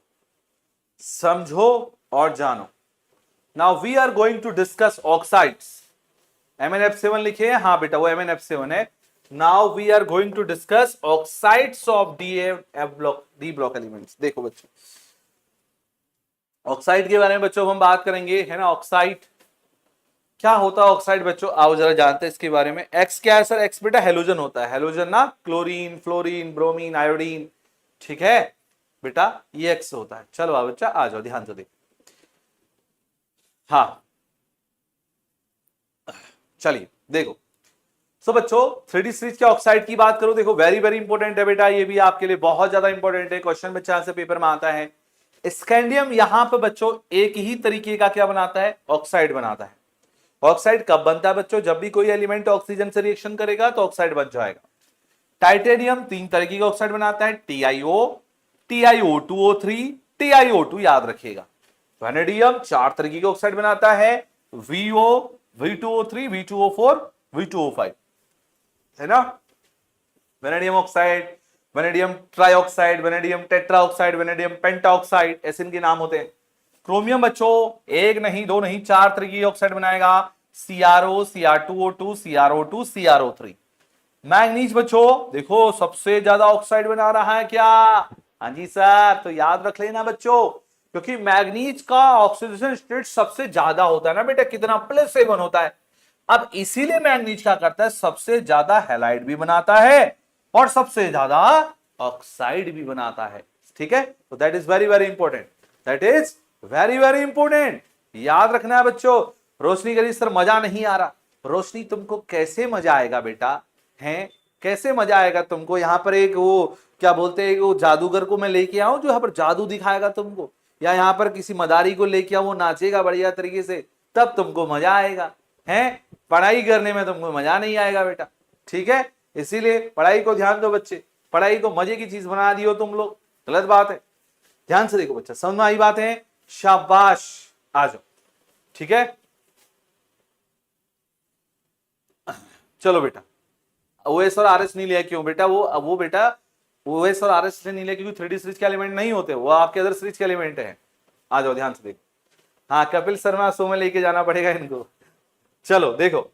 S1: समझो और जानो। Now we are going to discuss oxides. MnF7 लिखे हैं, हाँ बेटा वो MnF7 है। Now we are going to discuss oxides of D block elements. देखो बच्चों, ऑक्साइड के बारे में बच्चों हम बात करेंगे, है ना। ऑक्साइड क्या होता है ऑक्साइड बच्चों, आओ जरा जानते हैं इसके बारे में। एक्स क्या है सर, एक्स बेटा हेलोजन होता है, हेलोजन ना, क्लोरीन, फ्लोरीन, ब्रोमीन, आयोडीन, ठीक है बेटा, ये एक्स होता है। चलो आओ बच्चा आ जाओ, ध्यान से देखो। हाँ चलिए देखो, सो बच्चों 3D सीरीज के ऑक्साइड की बात करो, देखो वेरी वेरी इंपॉर्टेंट है बेटा, ये भी आपके लिए बहुत ज्यादा इंपॉर्टेंट है, क्वेश्चन में चांस से पेपर में आता है। स्कैंडियम यहां पर बच्चों एक ही तरीके का क्या बनाता है, ऑक्साइड बनाता है। ऑक्साइड कब बनता है बच्चों, जब भी कोई एलिमेंट ऑक्सीजन से रिएक्शन करेगा तो ऑक्साइड बन जाएगा। टाइटेनियम 3 तरीके का ऑक्साइड बनाता है, TiO, TiO2O3, TiO2 याद रखिएगा। वेनेडियम 4 तरीके के ऑक्साइड बनाता है, VO, V2O3, V2O4, V2O5, है ना। Vanadium oxide, vanadium trioxide, vanadium tetroxide, vanadium pentoxide, ऐसे इनके नाम होते हैं। क्रोमियम बच्चों एक नहीं दो नहीं 4 तरीके की ऑक्साइड बनाएगा, CrO, Cr2O2, CrO2, CrO3। Manganese बच्चों देखो सबसे ज्यादा ऑक्साइड बना रहा है क्या, हाँ जी सर, तो याद रख लेना बच्चों, क्योंकि मैग्नीज का ऑक्सीडेशन स्टेट सबसे ज्यादा होता है ना बेटा, कितना, +7 होता है। अब इसीलिए मैग्नीज क्या करता है, सबसे ज्यादा हैलाइड भी बनाता है और सबसे ज्यादा ऑक्साइड भी बनाता है, ठीक है। तो that is very very important, that is very very important, याद रखना है बच्चों। रोशनी करी सर मजा नहीं आ रहा, रोशनी तुमको कैसे मजा आएगा बेटा, हैं कैसे मजा आएगा तुमको, यहां पर एक वो क्या बोलते हैं, वो जादूगर को मैं लेके आऊं जो यहाँ पर जादू दिखाएगा तुमको, या यहाँ पर किसी मदारी को लेके आऊं, वो नाचेगा बढ़िया तरीके से, तब तुमको मजा आएगा, हैं पढ़ाई करने में तुमको मजा नहीं आएगा बेटा, ठीक है। इसीलिए पढ़ाई को ध्यान दो बच्चे, पढ़ाई को मजे की चीज बना दियो तुम लोग, गलत बात है। ध्यान से देखो बच्चा, समझ में आई बात है, शाबाश, आ जाओ, ठीक है। चलो बेटा, OS और RS नहीं लिया क्यों बेटा, वो बेटा OS और RS नहीं लिया क्योंकि 3D सीरीज के एलिमेंट नहीं होते, वो आपके अदर सीरीज के एलिमेंट हैं। आ जाओ ध्यान से देखो, हाँ कपिल शर्मा शो में लेके जाना पड़ेगा इनको। चलो देखो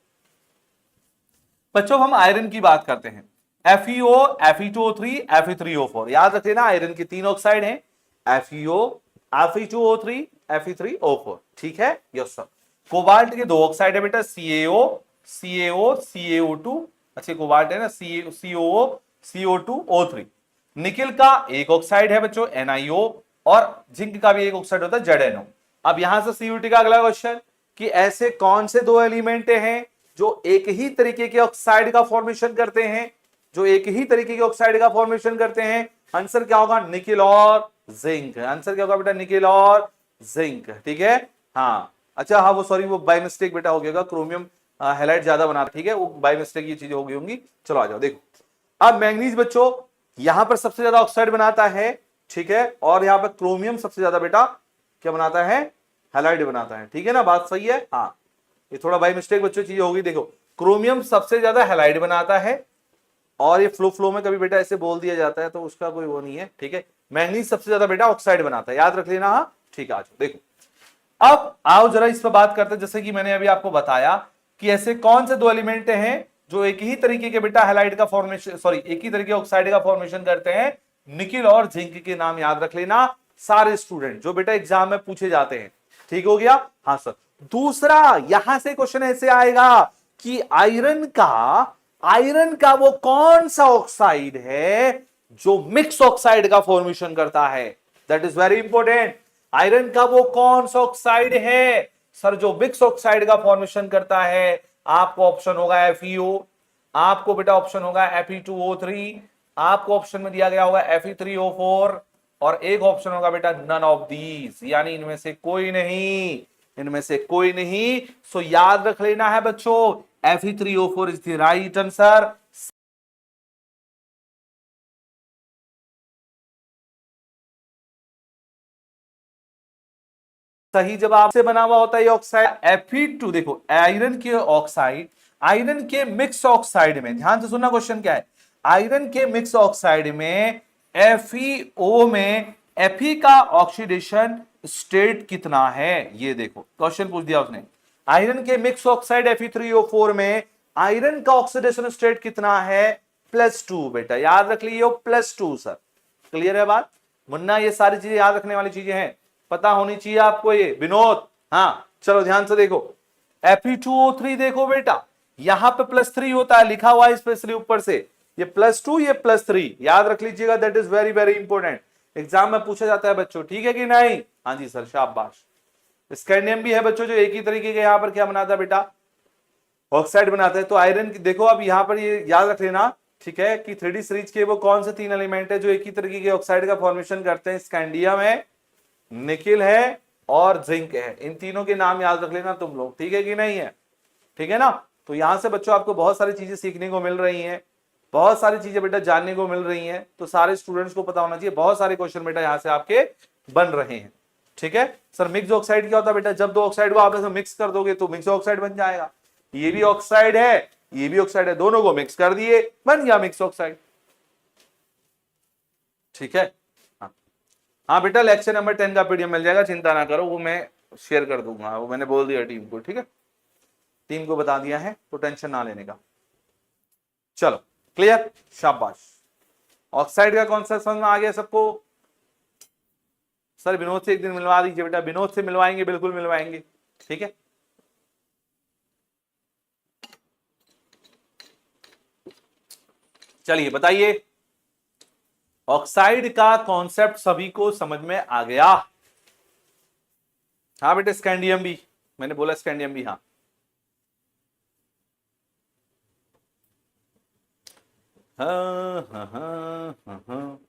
S1: बच्चों, हम आयरन की बात करते हैं, FeO, Fe2O3, Fe3O4, याद रख लेना आयरन के 3 ऑक्साइड हैं, FeO, Fe2O3, Fe3O4, ठीक है, यस सर। कोबाल्ट के 2 ऑक्साइड है बेटा, CaO, CaO2, अच्छा कोबाल्ट है ना, COO, CO2O3। निकिल का एक ऑक्साइड है बच्चों, NiO, और जिंक का भी एक ऑक्साइड होता है, ZnO। अब यहां से CuT का अगला क्वेश्चन, कि ऐसे कौन से 2 एलिमेंट हैं जो एक ही तरीके के ऑक्साइड का फॉर्मेशन करते हैं, जो एक ही तरीके के ऑक्साइड का फॉर्मेशन करते हैं, आंसर क्या होगा, निकिल और जिंक, आंसर क्या होगा बेटा, निकिल और जिंक, ठीक है। हाँ अच्छा, हाँ वो सॉरी, वो बाय मिस्टेक बेटा हो गया, क्रोमियम हैलाइड ज्यादा बना, ठीक है, वो बाय मिस्टेक ये चीजें हो गई होंगी। चलो आ जाओ देखो, अब मैंगनीज बच्चों यहां पर सबसे ज्यादा ऑक्साइड बनाता है, ठीक है, और यहां पर क्रोमियम सबसे ज्यादा बेटा क्या बनाता है, हैलाइड बनाता है, ठीक है ना, बात सही है। हाँ ये थोड़ा बाय मिस्टेक बच्चों चीज होगी, देखो क्रोमियम सबसे ज्यादा हैलाइड बनाता है, और ये फ्लो में कभी बेटा ऐसे बोल दिया जाता है तो उसका कोई वो नहीं है, ठीक है। मैंगनीज सबसे ज्यादा बेटा ऑक्साइड बनाता है, याद रख लेना, हाँ ठीक है। आज देखो अब आओ जरा इस पर बात करते हैं, जैसे कि मैंने अभी आपको बताया कि ऐसे कौन से 2 एलिमेंट हैं जो एक ही तरीके के बेटा हैलाइड का फॉर्मेशन, सॉरी एक ही तरीके ऑक्साइड का फॉर्मेशन करते हैं, निकिल और जिंक के नाम याद रख लेना सारे स्टूडेंट, जो बेटा एग्जाम में पूछे जाते हैं, ठीक हो गया, हाँ सर। दूसरा यहां से क्वेश्चन ऐसे आएगा कि आयरन का वो कौन सा ऑक्साइड है जो मिक्स ऑक्साइड का फॉर्मेशन करता है, that is very important. Iron का वो कौन सा ऑक्साइड है सर जो मिक्स ऑक्साइड का फॉर्मेशन करता है, आपको ऑप्शन होगा FeO, आपको बेटा ऑप्शन होगा Fe2O3, आपको ऑप्शन में दिया गया होगा Fe3O4, और एक ऑप्शन होगा बेटा नन ऑफ दीज, यानी इनमें से कोई नहीं, इनमें से कोई नहीं। सो याद रख लेना है बच्चों, Fe3O4 is the right answer. सही जवाब से बना हुआ होता है ये ऑक्साइड Fe2। देखो आयरन के ऑक्साइड, आयरन के मिक्स ऑक्साइड में, ध्यान से सुनना क्वेश्चन क्या है, आयरन के मिक्स ऑक्साइड में FeO में Fe का ऑक्सीडेशन स्टेट कितना है, ये देखो क्वेश्चन पूछ दिया उसने। आयरन के मिक्स ऑक्साइड Fe3O4 में आयरन का ऑक्सीडेशन स्टेट कितना है, +2। बेटा याद रख लीजिए +2 सर। क्लियर है बात मुन्ना, ये सारी चीजें याद रखने वाली चीजें हैं, पता होनी चाहिए आपको ये। विनोद हाँ चलो ध्यान से देखो, Fe2O3 देखो बेटा यहां पे +3 होता है, लिखा हुआ है स्पेशली ऊपर से, ये +2 ये +3 याद रख लीजिएगा, that is very very important, exam में पूछा जाता है बच्चों, ठीक है कि नहीं। हाँ जी सर शाबाश। स्कैंडियम भी है बच्चों जो एक ही तरीके के यहां पर क्या बनाता है बेटा, ऑक्साइड बनाता है। तो आयरन की देखो अब यहां पर ये याद रख लेना, ठीक है, कि 3D सीरीज के वो कौन से 3 एलिमेंट है जो एक ही तरीके के ऑक्साइड का फॉर्मेशन करते हैं, स्कैंडियम है, निकिल है और जिंक है। इन तीनों के नाम याद रख लेना तुम लोग, ठीक है कि नहीं है, ठीक है ना। तो यहां से बच्चों आपको बहुत सारी चीजें सीखने को मिल रही हैं, बहुत सारी चीजें बेटा जानने को मिल रही हैं, तो सारे स्टूडेंट्स को पता होना चाहिए, बहुत सारे क्वेश्चन बेटा यहां से आपके बन रहे हैं, ठीक है। सर मिक्स ऑक्साइड क्या होता है बेटा, जब दो ऑक्साइड को आपस में मिक्स कर दोगे तो मिक्स ऑक्साइड बन जाएगा। ये भी ऑक्साइड है ये भी ऑक्साइड है, दोनों को मिक्स कर दिए बन गया मिक्स ऑक्साइड, ठीक है। हाँ हाँ बेटा लेक्चर नंबर 10 का पीडीएफ मिल जाएगा, चिंता ना करो, वो मैं शेयर कर दूंगा, वो मैंने बोल दिया टीम को, ठीक है, टीम को बता दिया है, तो टेंशन ना लेने का। चलो क्लियर शाबाश। ऑक्साइड का कॉन्सेप्ट समझ में आ गया सबको। सर विनोद से एक दिन मिलवा दीजिए बेटा, विनोद से मिलवाएंगे बिल्कुल मिलवाएंगे, ठीक है। चलिए बताइए, ऑक्साइड का कॉन्सेप्ट सभी को समझ में आ गया। हाँ बेटे स्कैंडियम भी, मैंने बोला स्कैंडियम भी, हाँ हाँ हाँ हाँ हाँ हाँ।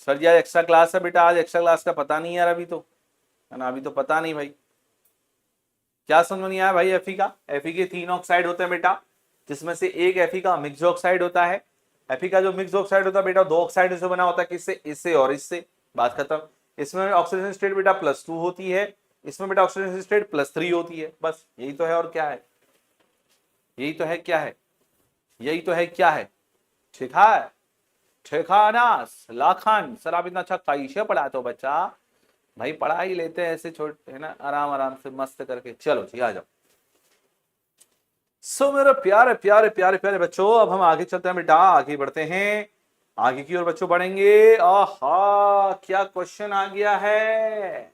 S1: सर यार एक्स्ट्रा क्लास है बेटा, आज एक्स्ट्रा क्लास का पता नहीं यार, अभी तो है ना, अभी तो पता नहीं भाई, क्या समझ में नहीं आया भाई। एफी का, एफी के 3 ऑक्साइड होते हैं बेटा, जिसमें से एक एफी का मिक्स ऑक्साइड होता है। एफी का जो मिक्स ऑक्साइड होता है बेटा 2 ऑक्साइड से बना होता है, किससे, इससे और इससे, बात खत्म। इसमें ऑक्सीडेशन स्टेट बेटा +2 होती है, इसमें बेटा ऑक्सीडेशन स्टेट +3 होती है, बस यही तो है और क्या है, यही तो है, क्या है, यही तो है, क्या है, ठीक है, ठेकानास लाखान। सर आप इतना अच्छा कैसे पढ़ाते हो बच्चा, भाई पढ़ा ही लेते हैं ऐसे छोटे है ना, आराम आराम से मस्त करके। चलो जी आ जाओ। सो मेरे प्यारे प्यारे प्यारे प्यारे बच्चों, अब हम आगे चलते हैं बेटा, आगे बढ़ते हैं, आगे की ओर बच्चों बढ़ेंगे। आहा क्या क्वेश्चन आ गया है,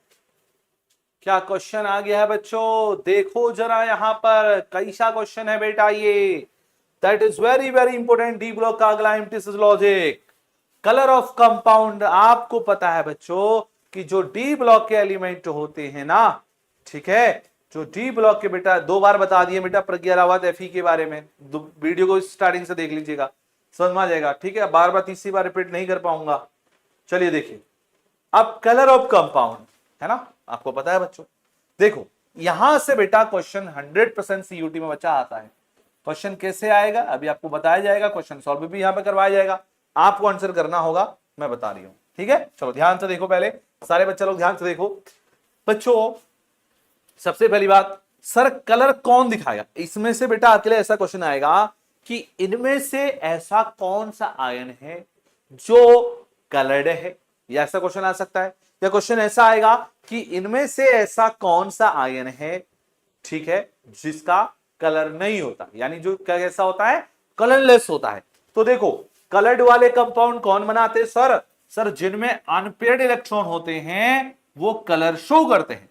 S1: क्या क्वेश्चन आ गया है बच्चों, देखो जरा यहां पर कैसा क्वेश्चन है बेटा ये, that is very very important. D block का अगला एम्प्टीसिस लॉजिक, कलर ऑफ कंपाउंड। आपको पता है बच्चों कि जो डी ब्लॉक के एलिमेंट होते हैं ना, ठीक है, जो डी ब्लॉक के बेटा 2 बार बता दिए बेटा प्रज्ञा रावत एफई के बारे में, वीडियो को स्टार्टिंग से देख लीजिएगा समझ में आ जाएगा, ठीक है, बार बार तीसरी बार रिपीट नहीं कर पाऊंगा। चलिए देखिए, अब कलर ऑफ कंपाउंड है ना, आपको पता है बच्चों, देखो यहां से बेटा क्वेश्चन 100% सीयूटी में बच्चा आता है। क्वेश्चन कैसे आएगा अभी आपको बताया जाएगा, क्वेश्चन सॉल्व भी यहां पे करवाया जाएगा, आपको आंसर करना होगा, मैं बता रही हूं, ठीक है। चलो ध्यान से देखो, पहले सारे बच्चे लोग ध्यान से देखो बच्चों। सबसे पहली बात, सर कलर कौन दिखाएगा, इसमें से बेटा आपके लिए ऐसा क्वेश्चन आएगा कि इनमें से ऐसा कौन सा आयन है जो कलर्ड है, या ऐसा क्वेश्चन आ सकता है, या क्वेश्चन ऐसा आएगा कि इनमें से ऐसा कौन सा आयन है, ठीक है, जिसका कलर नहीं होता, यानी जो कैसा होता है, कलरलेस होता है। तो देखो कलर्ड वाले कंपाउंड कौन बनाते हैं सर, सर जिनमें अनपेयर्ड इलेक्ट्रॉन होते हैं वो कलर शो करते हैं,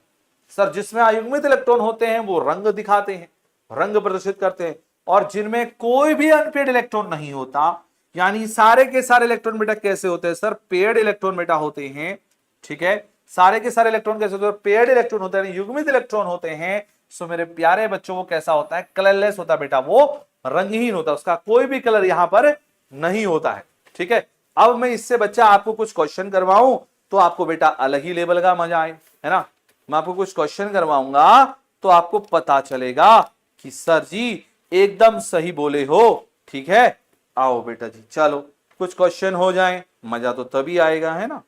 S1: सर जिसमें अयुग्मित इलेक्ट्रॉन होते हैं वो रंग दिखाते हैं, रंग प्रदर्शित करते हैं, और जिनमें कोई भी अनपेयर्ड इलेक्ट्रॉन नहीं होता, यानी सारे के सारे इलेक्ट्रॉन बेटा कैसे होते हैं सर, पेयर्ड इलेक्ट्रॉन बेटा होते हैं, ठीक है, सारे के सारे इलेक्ट्रॉन कैसे होते हैं, पेयर्ड इलेक्ट्रॉन होते हैं, युग्मित इलेक्ट्रॉन होते हैं। सो मेरे प्यारे बच्चों वो कैसा होता है, कलरलेस होता है बेटा, वो रंगहीन होता है, उसका कोई भी कलर यहां पर नहीं होता है, ठीक है। अब मैं इससे बच्चा आपको कुछ क्वेश्चन करवाऊं तो आपको बेटा अलग ही लेवल का मजा आए, है ना, मैं आपको कुछ क्वेश्चन करवाऊंगा तो आपको पता चलेगा कि सर जी एकदम सही बोले हो, ठीक है। आओ बेटा जी चलो कुछ क्वेश्चन हो जाएं, मजा तो तभी आएगा, है ना।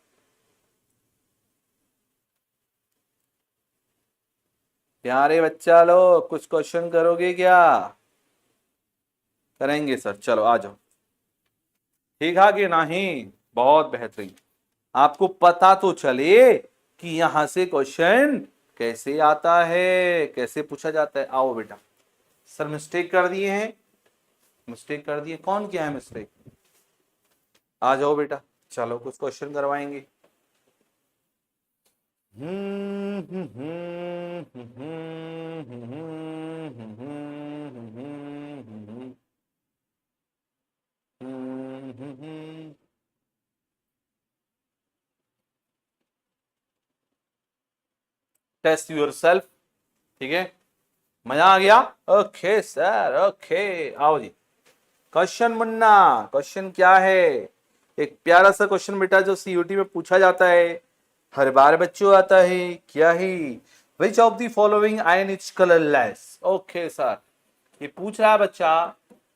S1: प्यारे बच्चा लो कुछ क्वेश्चन करोगे क्या, करेंगे सर, चलो आ जाओ। ठीक है कि नहीं? बहुत बेहतरीन। आपको पता तो चले कि यहां से क्वेश्चन कैसे आता है, कैसे पूछा जाता है। आओ बेटा। सर मिस्टेक कर दिए हैं, मिस्टेक कर दिए, कौन किया है मिस्टेक? आ जाओ बेटा, चलो कुछ क्वेश्चन करवाएंगे। Test yourself. ठीक है, मजा आ गया? Okay sir, okay. आओ जी, क्वेश्चन मुन्ना। क्वेश्चन क्या है? एक प्यारा सा क्वेश्चन बेटा जो सीयूटी में पूछा जाता है, हर बार बच्चों आता है। क्या है? Which of the following ion is colourless? Okay sir, ये पूछ रहा है बच्चा,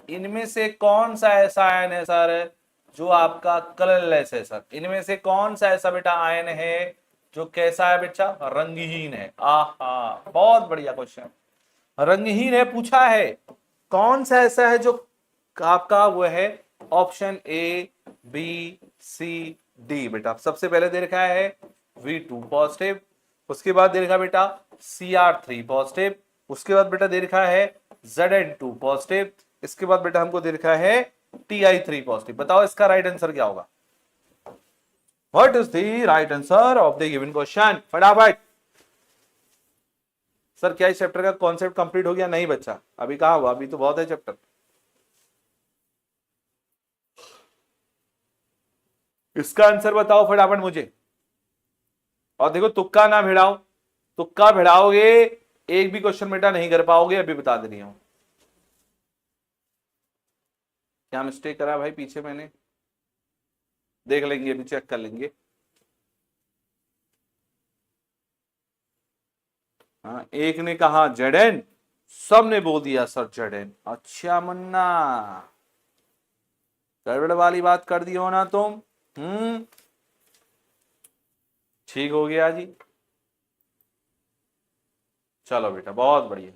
S1: इनमें से कौन सा ऐसा आयन है सर जो आपका कलरलेस है? सर इनमें से कौन सा ऐसा बेटा आयन है जो कैसा है बेटा? रंगहीन है। आहा, बहुत बढ़िया क्वेश्चन। रंगहीन है पूछा है, कौन सा ऐसा है जो आपका वो है? Option A, B, C, D. बेटा सबसे पहले दे रखा है V2 पॉजिटिव, उसके बाद दे रखा बेटा Cr3 पॉजिटिव, उसके बाद बेटा दे रखा है Zn2 पॉजिटिव, इसके बाद बेटा हमको दे रखा है Ti3 पॉजिटिव। बताओ इसका राइट आंसर क्या होगा? What is the right answer of the given question? फटाफट। सर क्या इस चैप्टर का कॉन्सेप्ट कंप्लीट हो गया? नहीं बच्चा, अभी कहां हुआ, अभी तो बहुत है चैप्टर। इसका आंसर बताओ फटाफट मुझे। और देखो तुक्का ना भिड़ाओ, तुक्का भिड़ाओगे एक भी क्वेश्चन बेटा नहीं कर पाओगे, अभी बता दे रही हूं। क्या मिस्टेक करा भाई पीछे मैंने? देख लेंगे, अभी चेक कर लेंगे। हाँ, एक ने कहा जेडन, सब ने बोल दिया सर जेडन। अच्छा मुन्ना, गड़बड़ वाली बात कर दी हो ना तुम। ठीक हो गया जी। चलो बेटा बहुत बढ़िया।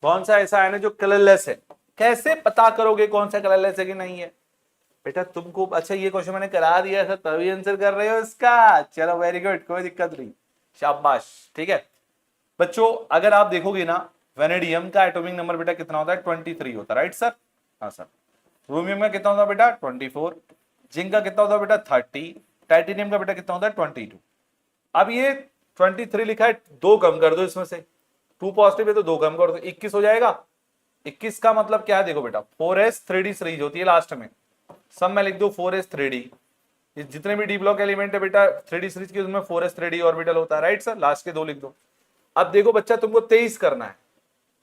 S1: कौन सा ऐसा है ना जो कलरलेस है? कैसे पता करोगे कौन सा कलरलेस है कि नहीं है? बेटा तुमको, अच्छा ये क्वेश्चन मैंने करा दिया था तभी आंसर कर रहे हो इसका। चलो वेरी गुड, कोई दिक्कत नहीं, शाबाश। ठीक है बच्चों, अगर आप देखोगे ना, वेनेडियम का एटॉमिक नंबर बेटा कितना होता है? 23 होता है, राइट सर? हाँ सर। क्रोमियम का कितना होता है बेटा? 24। जिंक का कितना होता है बेटा? 30। टाइटेनियम का बेटा कितना होता है? 22। अब ये 23 लिखा है, दो कम कर दो इसमें से, 2 पॉजिटिव है तो दो कम कर दो, 21 हो जाएगा। 21 का मतलब क्या है? देखो बेटा 4s 3d सीरीज होती है लास्ट में, सब में लिख दो 4s 3d। जितने भी डी ब्लॉक एलिमेंट है बेटा 3d सीरीज के, उसमें 4s 3d ऑर्बिटल होता है, राइट सर? लास्ट के दो लिख दो। अब देखो बच्चा तुमको 23 करना है,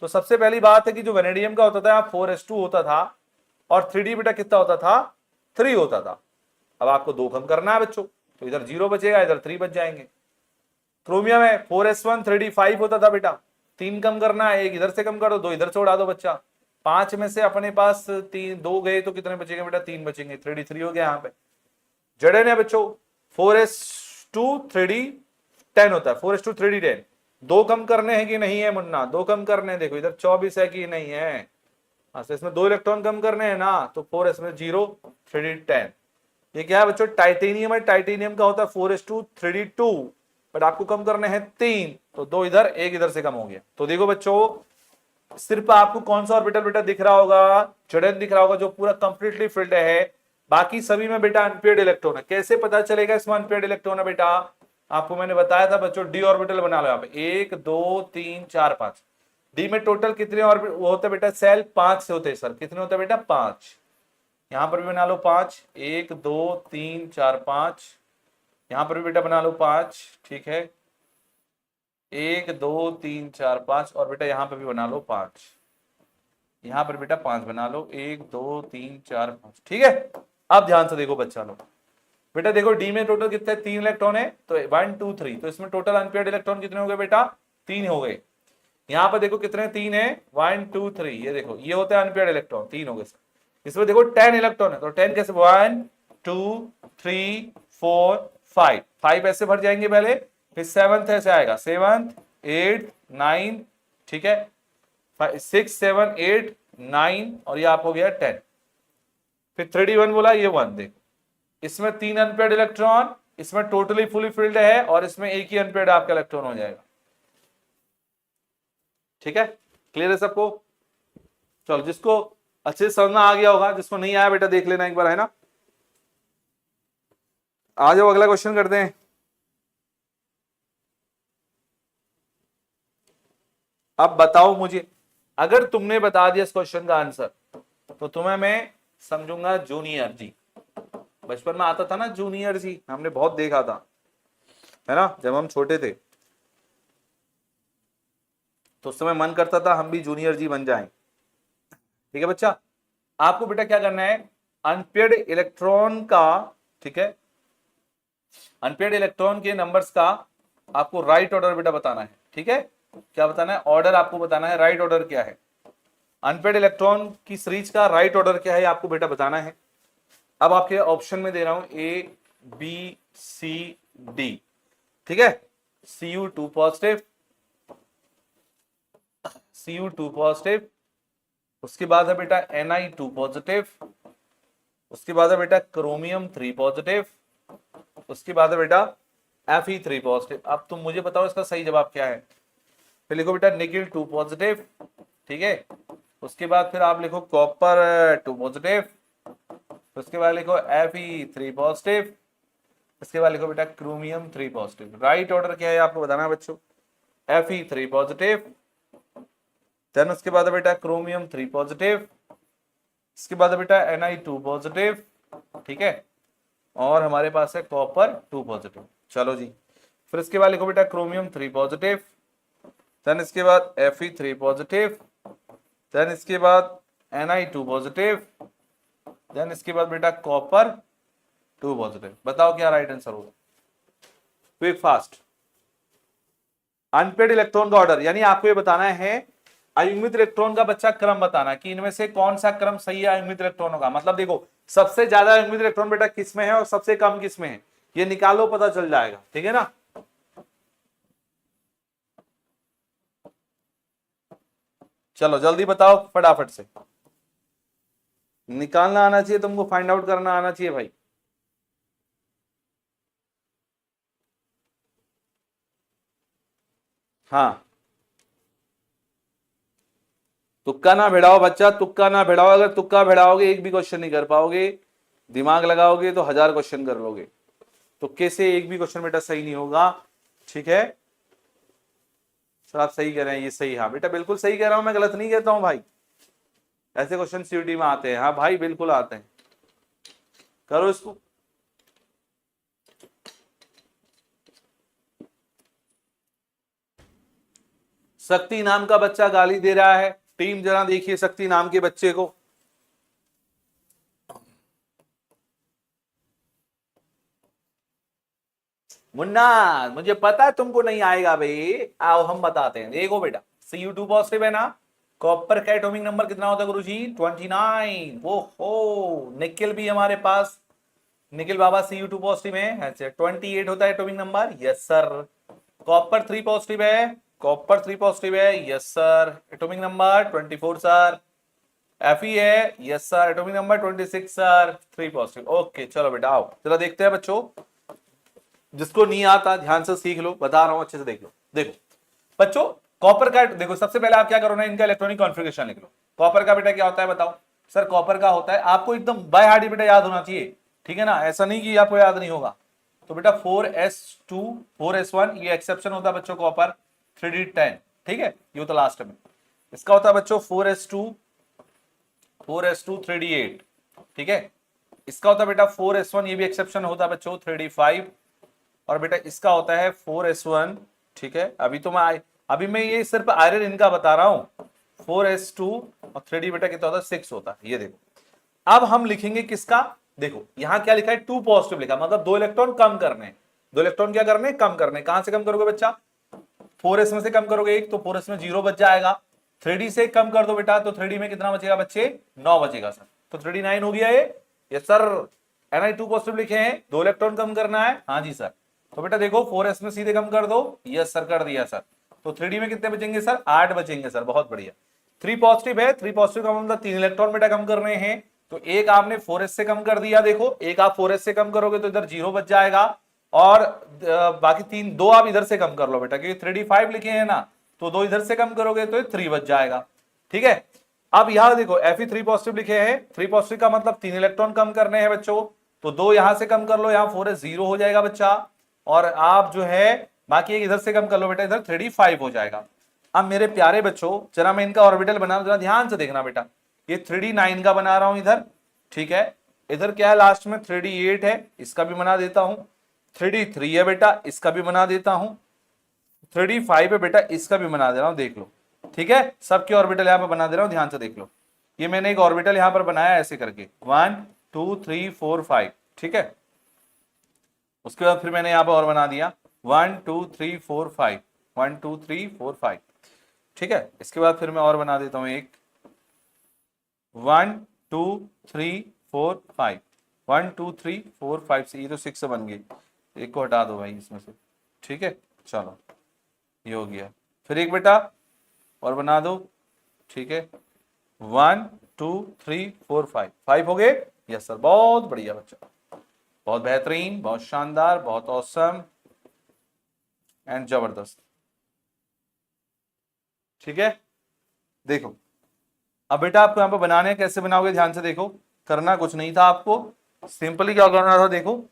S1: तो सबसे पहली बात है कि जो वेनेडियम का होता था 4s2 होता था, और 3d बेटा कितना होता था? 3 होता था। अब आपको दो कम करना है बच्चों, तो इधर 0 बचेगा, इधर 3 बच जाएंगे। क्रोमियम है 4s1 3d 5 होता था बेटा, 3 कम करना है, एक इधर से कम कर दो, दो इधर से उड़ा दो बच्चा। 5 में से अपने पास 3 दो गए तो कितने बचेंगे बेटा? 3 बचेंगे, 3d 3 हो गया यहाँ पे। जड़न है बच्चों 4s2 3d 10 होता है, 4s2 3d 10। दो कम करने हैं कि नहीं है मुन्ना? दो कम करने हैं, देखो इधर 24 है कि नहीं है? हाँ, तो इसमें दो इलेक्ट्रॉन कम करने हैं ना, तो 4s में 0 3d 10। ये क्या है बच्चों? टाइटेनियम है, टाइटेनियम का होता है 4s2 3d 2, बट आपको कम करने हैं 3, तो दो इधर एक इधर से कम हो गया। तो देखो बच्चों, सिर्फ आपको कौन सा ऑर्बिटल बेटा दिख रहा होगा? जड़न दिख रहा होगा, जो पूरा कंप्लीटली फिल्ड है। बाकी सभी में बेटा अनपेयर्ड इलेक्ट्रॉन है। कैसे पता चलेगा इसमें अनपेयर्ड इलेक्ट्रॉन है बेटा? आपको मैंने बताया था बच्चों, डी ऑर्बिटल बना लो यहाँ पे, 1 2 3 4 5। डी में टोटल कितने ऑर्बिटल वो होते हैं बेटा? सेल 5 से होते हैं सर। कितने होते हैं बेटा? 5। यहां पर भी बना लो 5, 1 2 3 4 5। यहां पर भी बेटा बना लो 5, ठीक है, 1 2 3 4 5। और बेटा यहां पर भी बना लो 5, यहां पर बेटा 5 बना लो, 1 2 3 4 5, ठीक है। अब ध्यान से देखो बच्चा लोग, बेटा देखो डी में टोटल कितने? 3 इलेक्ट्रॉन है, तो 1 2 3, तो इसमें टोटल अनपेयर्ड इलेक्ट्रॉन कितने हो गए बेटा? 3 हो गए। यहां पर देखो कितने? 3 है, 1 2 3, ये देखो ये होता है अनपेयर्ड इलेक्ट्रॉन, 3 हो गए सर। इसमें देखो 10 इलेक्ट्रॉन है, तो 10 कैसे? 1 2 3 4 5, 5 ऐसे भर जाएंगे पहले, फिर 7th ऐसे आएगा, 7th 8th 9th, ठीक है, 6 7 8 9 और ये आप हो गया 10। फिर 3d1 बोला, ये 1 देखो, इसमें 3 अनपेयर्ड इलेक्ट्रॉन, इसमें टोटली फुली फिल्ड है और इसमें एक ही अनपेयर्ड आपका इलेक्ट्रॉन हो जाएगा। ठीक है, क्लियर है सबको? चलो, जिसको अच्छे से समझना आ गया होगा, जिसको नहीं आया बेटा देख लेना एक बार, है ना। आ जाओ अगला क्वेश्चन करते हैं। अब बताओ मुझे, अगर तुमने बता दिया इस क्वेश्चन का आंसर तो तुम्हें मैं समझूंगा जूनियर जी। बचपन में आता था ना जूनियर जी, हमने बहुत देखा था, है ना, जब हम छोटे थे तो उस समय मन करता था हम भी जूनियर जी बन जाएं। ठीक है बच्चा, आपको बेटा क्या करना है, अनपेयर्ड इलेक्ट्रॉन का, ठीक है, अनपेयर्ड इलेक्ट्रॉन के नंबर्स का आपको राइट ऑर्डर बेटा बताना है। ठीक है, क्या बताना है, ऑर्डर आपको बताना है, राइट ऑर्डर क्या है, अनपेयर्ड इलेक्ट्रॉन की सीरीज का राइट ऑर्डर क्या है आपको बेटा बताना है। अब आपके ऑप्शन में दे रहा हूं ए बी सी डी। ठीक है, Cu2 पॉजिटिव, Cu2 पॉजिटिव, उसके बाद है बेटा Ni2 पॉजिटिव, उसके बाद है बेटा क्रोमियम 3 पॉजिटिव, उसके बाद है बेटा Fe3 पॉजिटिव। अब तुम मुझे बताओ इसका सही जवाब क्या है। फिर लिखो बेटा निकिल 2 पॉजिटिव, ठीक है, उसके बाद फिर आप लिखो कॉपर 2 पॉजिटिव, उसके बाद लिखो Fe3 पॉजिटिव, इसके बाद लिखो बेटा क्रोमियम 3 पॉजिटिव। राइट ऑर्डर क्या है आपको बताना है बच्चों, Fe3 पॉजिटिव, देन उसके बाद है बेटा क्रोमियम 3 पॉजिटिव, इसके बाद है बेटा Ni2 पॉजिटिव, ठीक है, और हमारे पास है कॉपर 2 पॉजिटिव। चलो जी, फिर इसके बाद लिखो बेटा क्रोमियम 3 पॉजिटिव, देन इसके बाद Fe3 पॉजिटिव, देन इसके बाद Ni2 पॉजिटिव, देन इसके बाद बेटा कॉपर 2 पॉजिटिव। बताओ क्या राइट आंसर होगा, क्विक फास्ट। अनपेयर्ड इलेक्ट्रॉन का ऑर्डर, यानी आपको ये बताना है अयुग्मित इलेक्ट्रॉन का बच्चा क्रम बताना कि इनमें से कौन सा क्रम सही है अयुग्मित इलेक्ट्रॉनों का। मतलब देखो सबसे ज्यादा अयुग्मित इलेक्ट्रॉन बेटा किस में है और सबसे कम किस में है, ये निकालो पता चल जाएगा। ठीक है ना, चलो जल्दी बताओ फटाफट से, निकालना आना चाहिए तुमको, फाइंड आउट करना आना चाहिए भाई। हाँ, तुक्का ना भिड़ाओ बच्चा, तुक्का ना भिड़ाओ, अगर तुक्का भिड़ाओगे एक भी क्वेश्चन नहीं कर पाओगे, दिमाग लगाओगे तो 1000 क्वेश्चन कर लोगे। तुक्के से एक भी क्वेश्चन बेटा सही नहीं होगा। ठीक है सर, आप सही कह रहे हैं, ये सही, हाँ बेटा बिल्कुल सही कह रहा हूं, मैं गलत नहीं कहता हूं भाई, ऐसे क्वेश्चन सीयूटी में आते हैं। हाँ भाई बिल्कुल आते हैं, करो इसको। शक्ति नाम का बच्चा गाली दे रहा है, टीम जरा देखिए शक्ति नाम के बच्चे को। मुन्ना मुझे पता है तुमको नहीं आएगा भाई, आओ हम बताते हैं। देखो बेटा Cu2 पॉजिटिव है ना, कॉपर का एटॉमिक नंबर कितना होता है गुरुजी, 29। वो हो, निकिल भी हमारे पास, निकिल बाबा Cu2 पॉजिटिव है, अच्छा 28 होता है atomic number, yes sir. Copper 3 positive है, कॉपर 3 पॉजिटिव है, yes sir, atomic number 24 sir. Fe है, yes sir, atomic number 26 sir, 3 positive. Okay चलो बेटा आओ जरा देखते हैं बच्चों, जिसको नहीं आता ध्यान से सीख लो, बता रहा हूं अच्छे से देख लो। देखो बच्चों, कॉपर का देखो, सबसे पहले आप क्या करो ना, इनका इलेक्ट्रॉनिक कॉन्फ़िगरेशन लिख लो। कॉपर का बेटा क्या होता है बताओ सर, कॉपर का होता है, आपको एकदम बाय हार्ट बेटा याद होना चाहिए। ठीक है ना, ऐसा नहीं कि आपको याद नहीं होगा। तो बेटा 4s2 4s1, ये एक्सेप्शन होता है बच्चों कॉपर 3d10, ठीक है, ये होता लास्ट में। इसका होता है बच्चों 4s2 3d8, ठीक है। इसका होता है बेटा 4s1, ये भी एक्सेप्शन होता है बच्चों 3d5, और बेटा इसका होता है 4s1, ठीक है। अभी मैं ये सिर्फ आयरन इनका बता रहा हूं, 4s2 और 3d बेटा कितना होता है 6 होता है, ये देखो। अब हम लिखेंगे किसका, देखो यहां क्या लिखा है 2 पॉजिटिव लिखा, मतलब 2 इलेक्ट्रॉन कम करने, 2 इलेक्ट्रॉन क्या करने, कम करने। कहां से कम करोगे बच्चा, 4s में से कम करोगे एक, तो 4s में 0 बच जाएगा। 3d से कम कर दो बेटा, तो 3d में कितना बचेगा बच्चे, 9 बचेगा सर, तो 3d 9 हो गया ये। यस सर, Ni2 पॉजिटिव लिखे हैं, 2 इलेक्ट्रॉन कम करना है, हाँ जी सर। तो बेटा देखो 4s में सीधे कम कर दो, यस सर कर दिया सर। तो 3d में कितने बचेंगे सर, 8 बचेंगे सर, बहुत बढ़िया। 3 पॉजिटिव है, 3 पॉजिटिव का मतलब 3 इलेक्ट्रॉन बेटा कम कर रहे हैं, तो एक आपने 4s से कम कर दिया। देखो एक आप 4s से कम करोगे तो इधर 0 बच जाएगा, और बाकी 2 आप इधर से कम कर लो बेटा, क्योंकि 3d5 लिखे हैं ना, तो 2 इधर से कम करोगे तो 3 बच जाएगा। ठीक है, अब यहां देखो Fe3 पॉजिटिव लिखे हैं, 3 पॉजिटिव का मतलब 3 इलेक्ट्रॉन कम करने हैं बच्चों, तो 2 यहां से कम कर लो, यहां 4s 0 हो जाएगा बच्चा, और आप जो है बाकी एक इधर से कम कर लो बेटा, इधर 3d5 हो जाएगा। अब मेरे प्यारे बच्चों जरा मैं इनका ऑर्बिटल बना, जरा ध्यान से देखना बेटा, ये 3d9 का बना रहा हूं इधर, ठीक है, इधर क्या है लास्ट में 3d8 है, इसका भी बना देता हूं, 3d3 है बेटा, इसका भी बना देता हूं, 3d5 है बेटा, इसका भी बना दे रहा हूं, देख लो। ठीक है, सबके ऑर्बिटल यहां पर बना दे रहा हूं, ध्यान से देख लो। ये मैंने एक ऑर्बिटल यहां पर बनाया ऐसे करके 1 2 3 4 5, ठीक है। उसके बाद फिर मैंने यहां पर और बना दिया 1 2 3 4 5, 1 2 3 4 5, ठीक है। इसके बाद फिर मैं और बना देता हूं एक 1 2 3 4 5, 1 2 3 4 5 से, ये तो 6 बन गई, एक को हटा दो भाई इसमें से, ठीक है। चलो ये हो गया, फिर एक बेटा और बना दो, ठीक है, 1 2 3 4 5, 5 हो गए। यस सर, बहुत बढ़िया बच्चा, बहुत बेहतरीन, बहुत शानदार, बहुत औसम एंड जबरदस्त। ठीक है, देखो अब बेटा आपको यहां पर बनाने कैसे बनाओगे, ध्यान से देखो, करना कुछ नहीं था आपको, सिंपली क्या करना था, देखो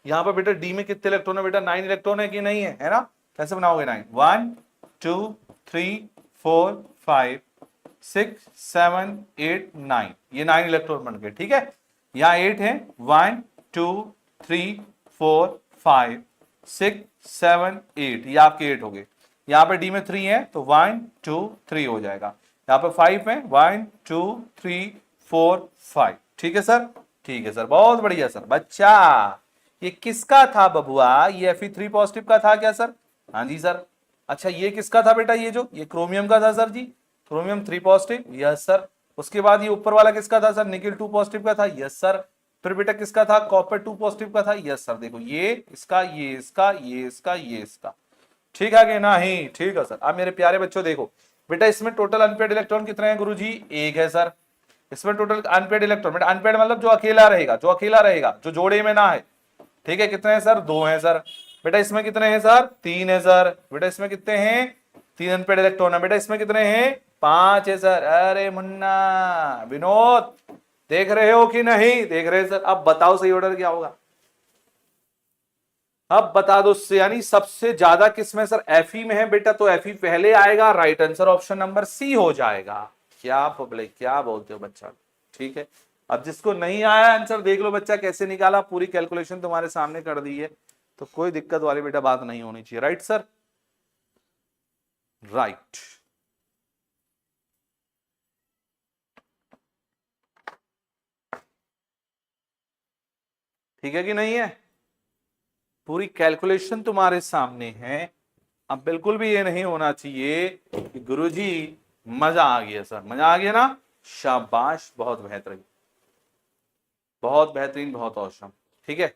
S1: यहां पर बेटा डी में कितने इलेक्ट्रॉन है बेटा, 9 इलेक्ट्रॉन है कि नहीं है ना, कैसे बनाओगे 9, 1 2 3 4 5 6 7 8 9, ये 9 इलेक्ट्रॉन बन गए। ठीक है, यहां 8 है, 1 2 3 4 5 6 7 8, ये आपके 8 हो गए। यहाँ पे डी में 3 है तो 1 2 3 हो जाएगा, यहाँ पे 5 है 1 2 3 4 5, ठीक है सर, ठीक है सर, बहुत बढ़िया सर। बच्चा ये किसका था बबुआ, ये Fe3 पॉजिटिव का था क्या सर? हाँ जी सर। अच्छा ये किसका था बेटा, ये क्रोमियम का था सर जी, क्रोमियम 3 पॉजिटिव, यस सर। उसके बाद ये ऊपर वाला किसका था सर, निकिल 2 पॉजिटिव का था, यस सर। फिर बेटा किसका था, कॉपर 2 पॉजिटिव का था, यस सर। देखो ये इसका, ये इसका, ये इसका, ये इसका, ठीक है कि नहीं? ठीक है सर। अब मेरे प्यारे बच्चों देखो बेटा, इसमें टोटल अनपेड इलेक्ट्रॉन कितने हैं गुरुजी? एक है सर। इसमें टोटल अनपेड इलेक्ट्रॉन, बेटा अनपेड मतलब जो अकेला रहेगा, जो अकेला रहेगा, जो जोड़े में ना है, ठीक है। कितने हैं सर? 2 हैं सर। बेटा इसमें कितने हैं सर? 3 है सर। बेटा इसमें कितने हैं? 3 अनपेड इलेक्ट्रॉन है। बेटा इसमें कितने हैं? 5 है सर। अरे मुन्ना विनोद, देख रहे हो कि नहीं देख रहे सर? अब बताओ सही ऑर्डर क्या होगा, अब बता दो। यानी सबसे ज्यादा किसमें सर? एफई में है बेटा, तो एफई पहले आएगा, right answer option number C हो जाएगा। क्या पब्लिक, क्या बोलते हो बच्चा? ठीक है, अब जिसको नहीं आया आंसर देख लो बच्चा कैसे निकाला, पूरी कैलकुलेशन तुम्हारे सामने कर दी है, तो कोई दिक्कत वाली बेटा बात नहीं होनी चाहिए। Right sir, right. ठीक है कि नहीं है? पूरी कैलकुलेशन तुम्हारे सामने है। अब बिल्कुल भी ये नहीं होना चाहिए कि गुरुजी मजा आ गया सर, मजा आ गया ना, शाबाश, बहुत बेहतरीन, बहुत बेहतरीन, बहुत औसम। ठीक है,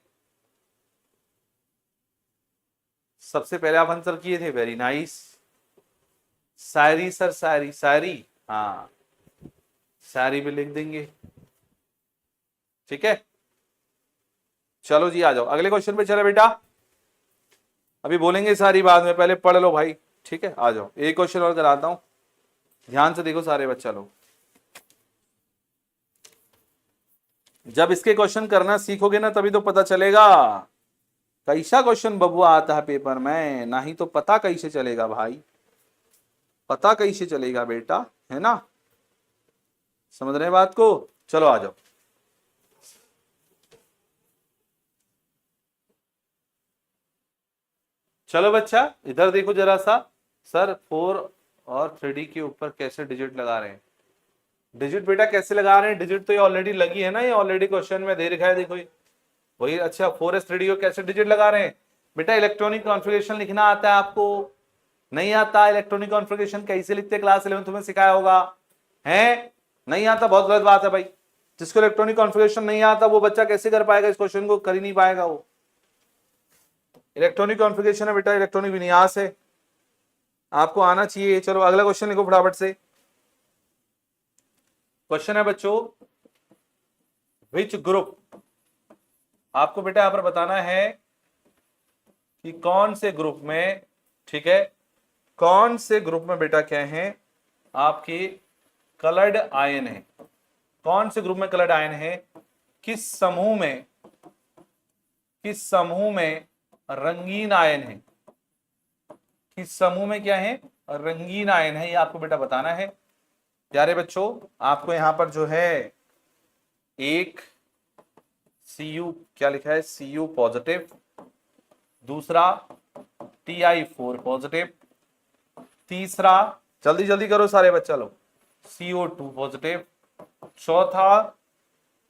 S1: सबसे पहले आप आंसर किए थे, वेरी नाइस। शायरी सर, शायरी, शायरी, हाँ शायरी भी लिख देंगे। ठीक है, चलो जी आ जाओ अगले क्वेश्चन पे चले बेटा, अभी बोलेंगे सारी बाद में, पहले पढ़ लो भाई। ठीक है, आ जाओ, एक क्वेश्चन और कराता हूं, ध्यान से देखो सारे बच्चा लोग। जब इसके क्वेश्चन करना सीखोगे ना तभी तो पता चलेगा कैसा क्वेश्चन बबुआ आता है पेपर में, ना ही तो पता कैसे चलेगा भाई, पता कैसे चलेगा बेटा, है ना? समझ रहे हैं बात को? चलो आ जाओ। चलो बच्चा इधर देखो जरा सा, सर 4 और 3D के ऊपर कैसे डिजिट लगा रहे हैं? डिजिट बेटा कैसे लगा रहे हैं? डिजिट तो ये ऑलरेडी लगी है ना, ये ऑलरेडी क्वेश्चन में दे रखा है, देखो वही। अच्छा 4s3D को कैसे डिजिट लगा रहे हैं? बेटा इलेक्ट्रॉनिक कॉन्फ़िगरेशन लिखना आता है आपको? नहीं आता? इलेक्ट्रॉनिक कॉन्फ़िगरेशन कैसे लिखते हैं क्लास 11 में सिखाया होगा, है? नहीं आता, बहुत गलत बात है भाई। जिसको इलेक्ट्रॉनिक कॉन्फ़िगरेशन नहीं आता वो बच्चा कैसे कर पाएगा इस क्वेश्चन को? कर ही नहीं पाएगा वो। इलेक्ट्रॉनिक कॉन्फ़िगरेशन है बेटा, इलेक्ट्रॉनिक विन्यास है, आपको आना चाहिए। चलो अगला क्वेश्चन लिखो फटाफट से। क्वेश्चन है बच्चों, विच ग्रुप, आपको बेटा यहां पर बताना है कि कौन से ग्रुप में, ठीक है, कौन से ग्रुप में बेटा क्या है आपके कलर्ड आयन है, कौन से ग्रुप में कलर्ड आयन है, किस समूह में, किस समूह में रंगीन आयन है, किस समूह में क्या है, रंगीन आयन है, ये आपको बेटा बताना है। प्यारे बच्चों, आपको यहां पर जो है एक Cu क्या लिखा है, Cu पॉजिटिव, दूसरा Ti4 पॉजिटिव, तीसरा, जल्दी जल्दी करो सारे बच्चा लोग, CO2 पॉजिटिव, चौथा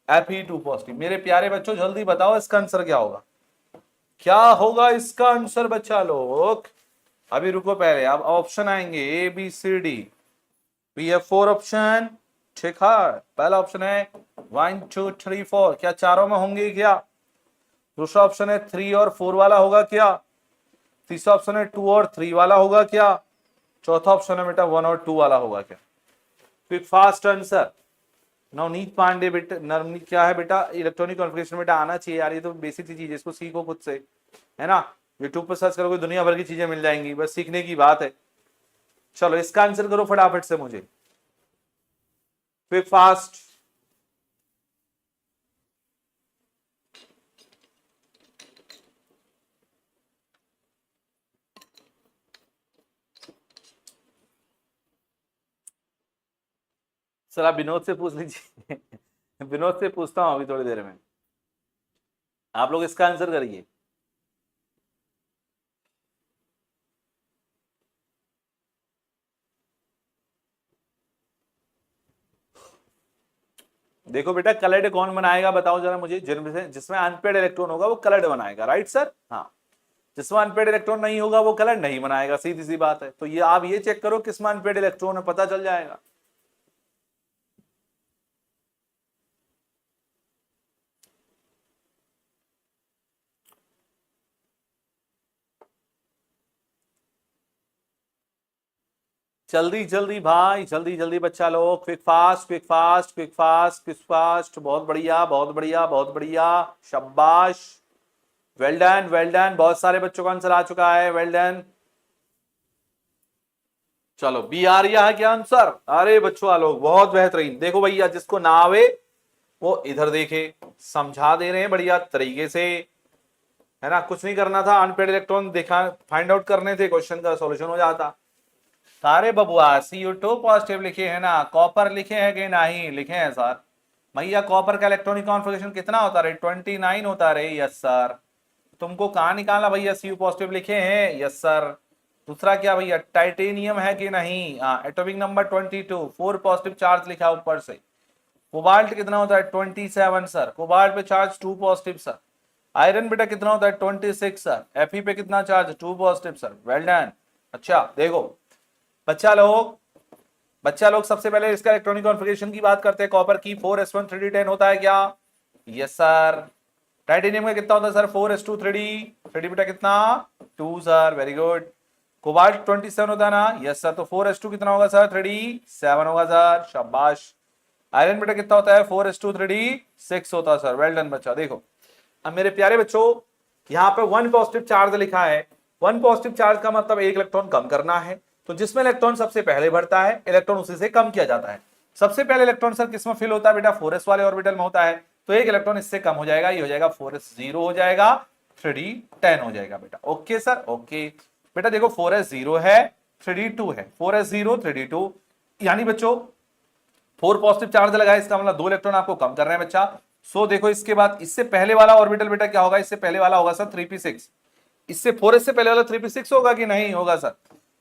S1: Fe2 पॉजिटिव। मेरे प्यारे बच्चों जल्दी बताओ इसका आंसर क्या होगा, क्या होगा इसका आंसर बच्चा लोग। अभी रुको, पहले अब ऑप्शन आएंगे ABCD, वी हैव 4 ऑप्शन, ठीक है। पहला ऑप्शन है 1 2 3 4, क्या चारों में होंगे क्या। दूसरा ऑप्शन है 3 और 4 वाला होगा क्या। तीसरा ऑप्शन है 2 और 3 वाला होगा क्या। चौथा ऑप्शन है बेटा 1 और 2 वाला होगा क्या। Quick fast answer. Navneet Pandey बेटा, नवनीत क्या है बेटा, इलेक्ट्रॉनिक कॉन्फ़िगरेशन बेटा आना चाहिए यार, ये तो बेसिक सी चीज है, इसको सीखो खुद से, है ना। यूट्यूब पर सर्च करोगे दुनिया भर की चीजें मिल जाएंगी, बस सीखने की बात है। चलो इसका आंसर करो फटाफट से मुझे, क्विक फास्ट। सर आप विनोद से पूछ लीजिए विनोद से पूछता हूं अभी थोड़ी देर में, आप लोग इसका आंसर करिए। देखो बेटा कलर्ड कौन बनाएगा बताओ जरा मुझे, जिसमें अनपेड इलेक्ट्रॉन होगा वो कलर्ड बनाएगा, राइट सर। हाँ, जिसमें अनपेड इलेक्ट्रॉन नहीं होगा वो कलर्ड नहीं बनाएगा, सीधी सी बात है। तो ये आप ये चेक करो किसमें अनपेड इलेक्ट्रॉन है, पता चल जाएगा। जल्दी जल्दी भाई, जल्दी जल्दी बच्चा लोग, quick fast quick fast quick fast quick fast. बहुत बढ़िया बहुत बढ़िया बहुत बढ़िया, शाबाश, वेल डन वेल डन। बहुत सारे बच्चों का आंसर आ चुका है, वेल डन। चलो बी आ रही है क्या आंसर। अरे बच्चों लोग बहुत बेहतरीन। देखो भैया जिसको ना आवे वो इधर देखे, समझा दे रहे हैं बढ़िया तरीके से, है ना। कुछ नहीं करना था, अनपेड इलेक्ट्रॉन देखा, फाइंड आउट करने थे, क्वेश्चन का सॉल्यूशन हो जाता। सारे बबुआ CO2 पॉजिटिव लिखे हैं ना, कॉपर लिखे हैं कि नहीं, लिखे हैं सर। भैया कॉपर का इलेक्ट्रॉनिक कॉन्फ़िगरेशन कितना होता है, 29 होता है। Yes sir. तुमको कहां निकालना भैया, Cu पॉजिटिव लिखे हैं, यस सर। दूसरा क्या भैया, टाइटेनियम है कि नहीं, हाँ, एटॉमिक नंबर 22, 4 पॉजिटिव चार्ज लिखा है ऊपर से। कोबाल्ट कितना होता है 27 सर, कोबाल्ट पे चार्ज 2 पॉजिटिव सर। आयरन बेटा कितना होता है 26 सर, Fe पे कितना charge 2 positive sir, well done. अच्छा देखो बच्चा लोग सबसे पहले इसका इलेक्ट्रॉनिक कॉन्फ़िगरेशन की बात करते हैं। कॉपर की 4s1 3d10 होता है क्या, यस सर। टाइटेनियम का कितना होता है सर 4s2 3d, 3d बेटा कितना 2 सर, वेरी गुड। कोबाल्ट 27 होता है ना, यस सर। तो 4s2 कितना होगा सर 3d 7 होगा सर, शाबाश। आयरन बेटा कितना होता है 4s2 3d 6 होता है सर, वेल डन बच्चा। देखो अब मेरे प्यारे बच्चों यहाँ पे 1 पॉजिटिव चार्ज लिखा है, 1 पॉजिटिव चार्ज का मतलब एक इलेक्ट्रॉन कम करना है। तो जिसमें इलेक्ट्रॉन सबसे पहले बढ़ता है इलेक्ट्रॉन उसी से कम किया जाता है। सबसे पहले इलेक्ट्रॉन सर किसमें फिल होता है बेटा, 4s वाले ऑर्बिटल में होता है। तो एक इलेक्ट्रॉन इससे कम हो जाएगा, ये हो जाएगा 4s0 हो जाएगा, 3d10 हो जाएगा बेटा। ओके सर, ओके बेटा। देखो 4s0 है, 3d2 है, 4s0 3d2, यानी बच्चों 4 पॉजिटिव चार्ज लगा है, इसका मतलब 2 इलेक्ट्रॉन आपको कम कर रहे हैं बच्चा। सो देखो इसके बाद इससे पहले वाला ऑर्बिटल बेटा क्या होगा, इससे पहले वाला होगा सर 3p6। इससे 4s से पहले वाला 3p6 होगा कि नहीं होगा सर।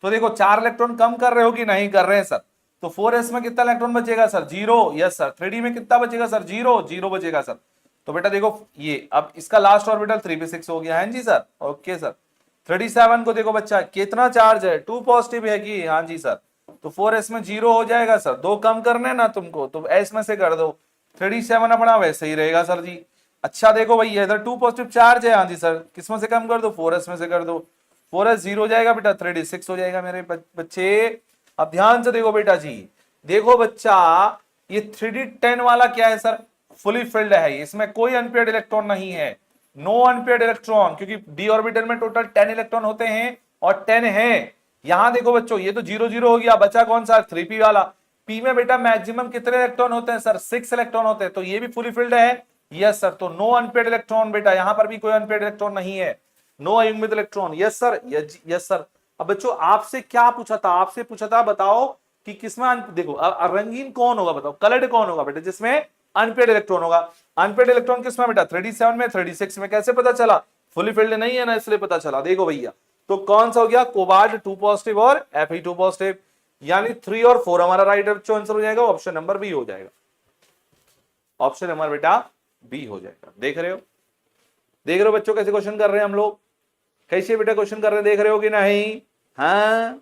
S1: तो देखो 4 इलेक्ट्रॉन कम कर रहे हो कि नहीं कर रहे हैं सर। तो 4s में कितना इलेक्ट्रॉन बचेगा सर 0, यस सर। 3d में कितना बचेगा सर 0, 0 बचेगा सर। तो बेटा देखो ये अब इसका लास्ट ऑर्बिटल 3p6 हो गया है जी सर, ओके सर। 37 को देखो बच्चा कितना चार्ज है 2 पॉजिटिव है कि, हाँ जी सर। तो 4s में 0 हो जाएगा सर, 2 कम करने ना तुमको, तो s में से कर दो, 37 अपना वैसे ही रहेगा सर जी। अच्छा देखो भैया इधर 2 पॉजिटिव चार्ज है, हाँ जी सर। किस में से कम कर दो 4s में से कर दो, 4s 0 हो जाएगा बेटा, 3d6 हो जाएगा मेरे बच्चे। अब ध्यान से देखो बेटा जी, देखो बच्चा ये 3d10 वाला क्या है सर, फुली फिल्ड है, इसमें कोई अनपेयर्ड इलेक्ट्रॉन नहीं है, नो अनपेयर्ड इलेक्ट्रॉन, क्योंकि डी ऑर्बिटल में टोटल 10 इलेक्ट्रॉन होते हैं और 10 है। यहां देखो बच्चों, ये तो 0 0 हो गया, बचा कौन सा, 3p वाला। p में बेटा मैक्सिमम कितने इलेक्ट्रॉन होते हैं सर, 6 इलेक्ट्रॉन होते हैं, तो ये भी फुली फिल्ड है, यस सर। तो नो अनपेयर्ड इलेक्ट्रॉन बेटा, यहां पर भी कोई अनपेयर्ड इलेक्ट्रॉन नहीं है, नो अयुग्मित electron, yes sir, yes sir. अब बच्चों आपसे क्या पूछा था, आपसे पूछा था बताओ कि किसमें देखो रंगीन कौन होगा, बताओ कलर्ड कौन होगा बेटा, जिसमें अनपेयर्ड इलेक्ट्रॉन होगा। अनपेयर्ड इलेक्ट्रॉन किसमें बेटा, 3d7 में, 3d6 में, कैसे पता चला, फुली फिल्ड नहीं है ना, इसलिए पता चला। देखो भैया, तो कौन सा हो गया, कोबाल्ट 2 पॉजिटिव और Fe2 पॉजिटिव, यानी 3 और 4 हमारा राइट आंसर हो जाएगा, ऑप्शन नंबर बी हो जाएगा, ऑप्शन नंबर बेटा बी हो जाएगा। देख रहे हो, देख रहे हो बच्चों कैसे क्वेश्चन कर रहे हैं हम लोग, कैसे बेटा क्वेश्चन कर रहे हैं, देख रहे हो कि नहीं। हाँ,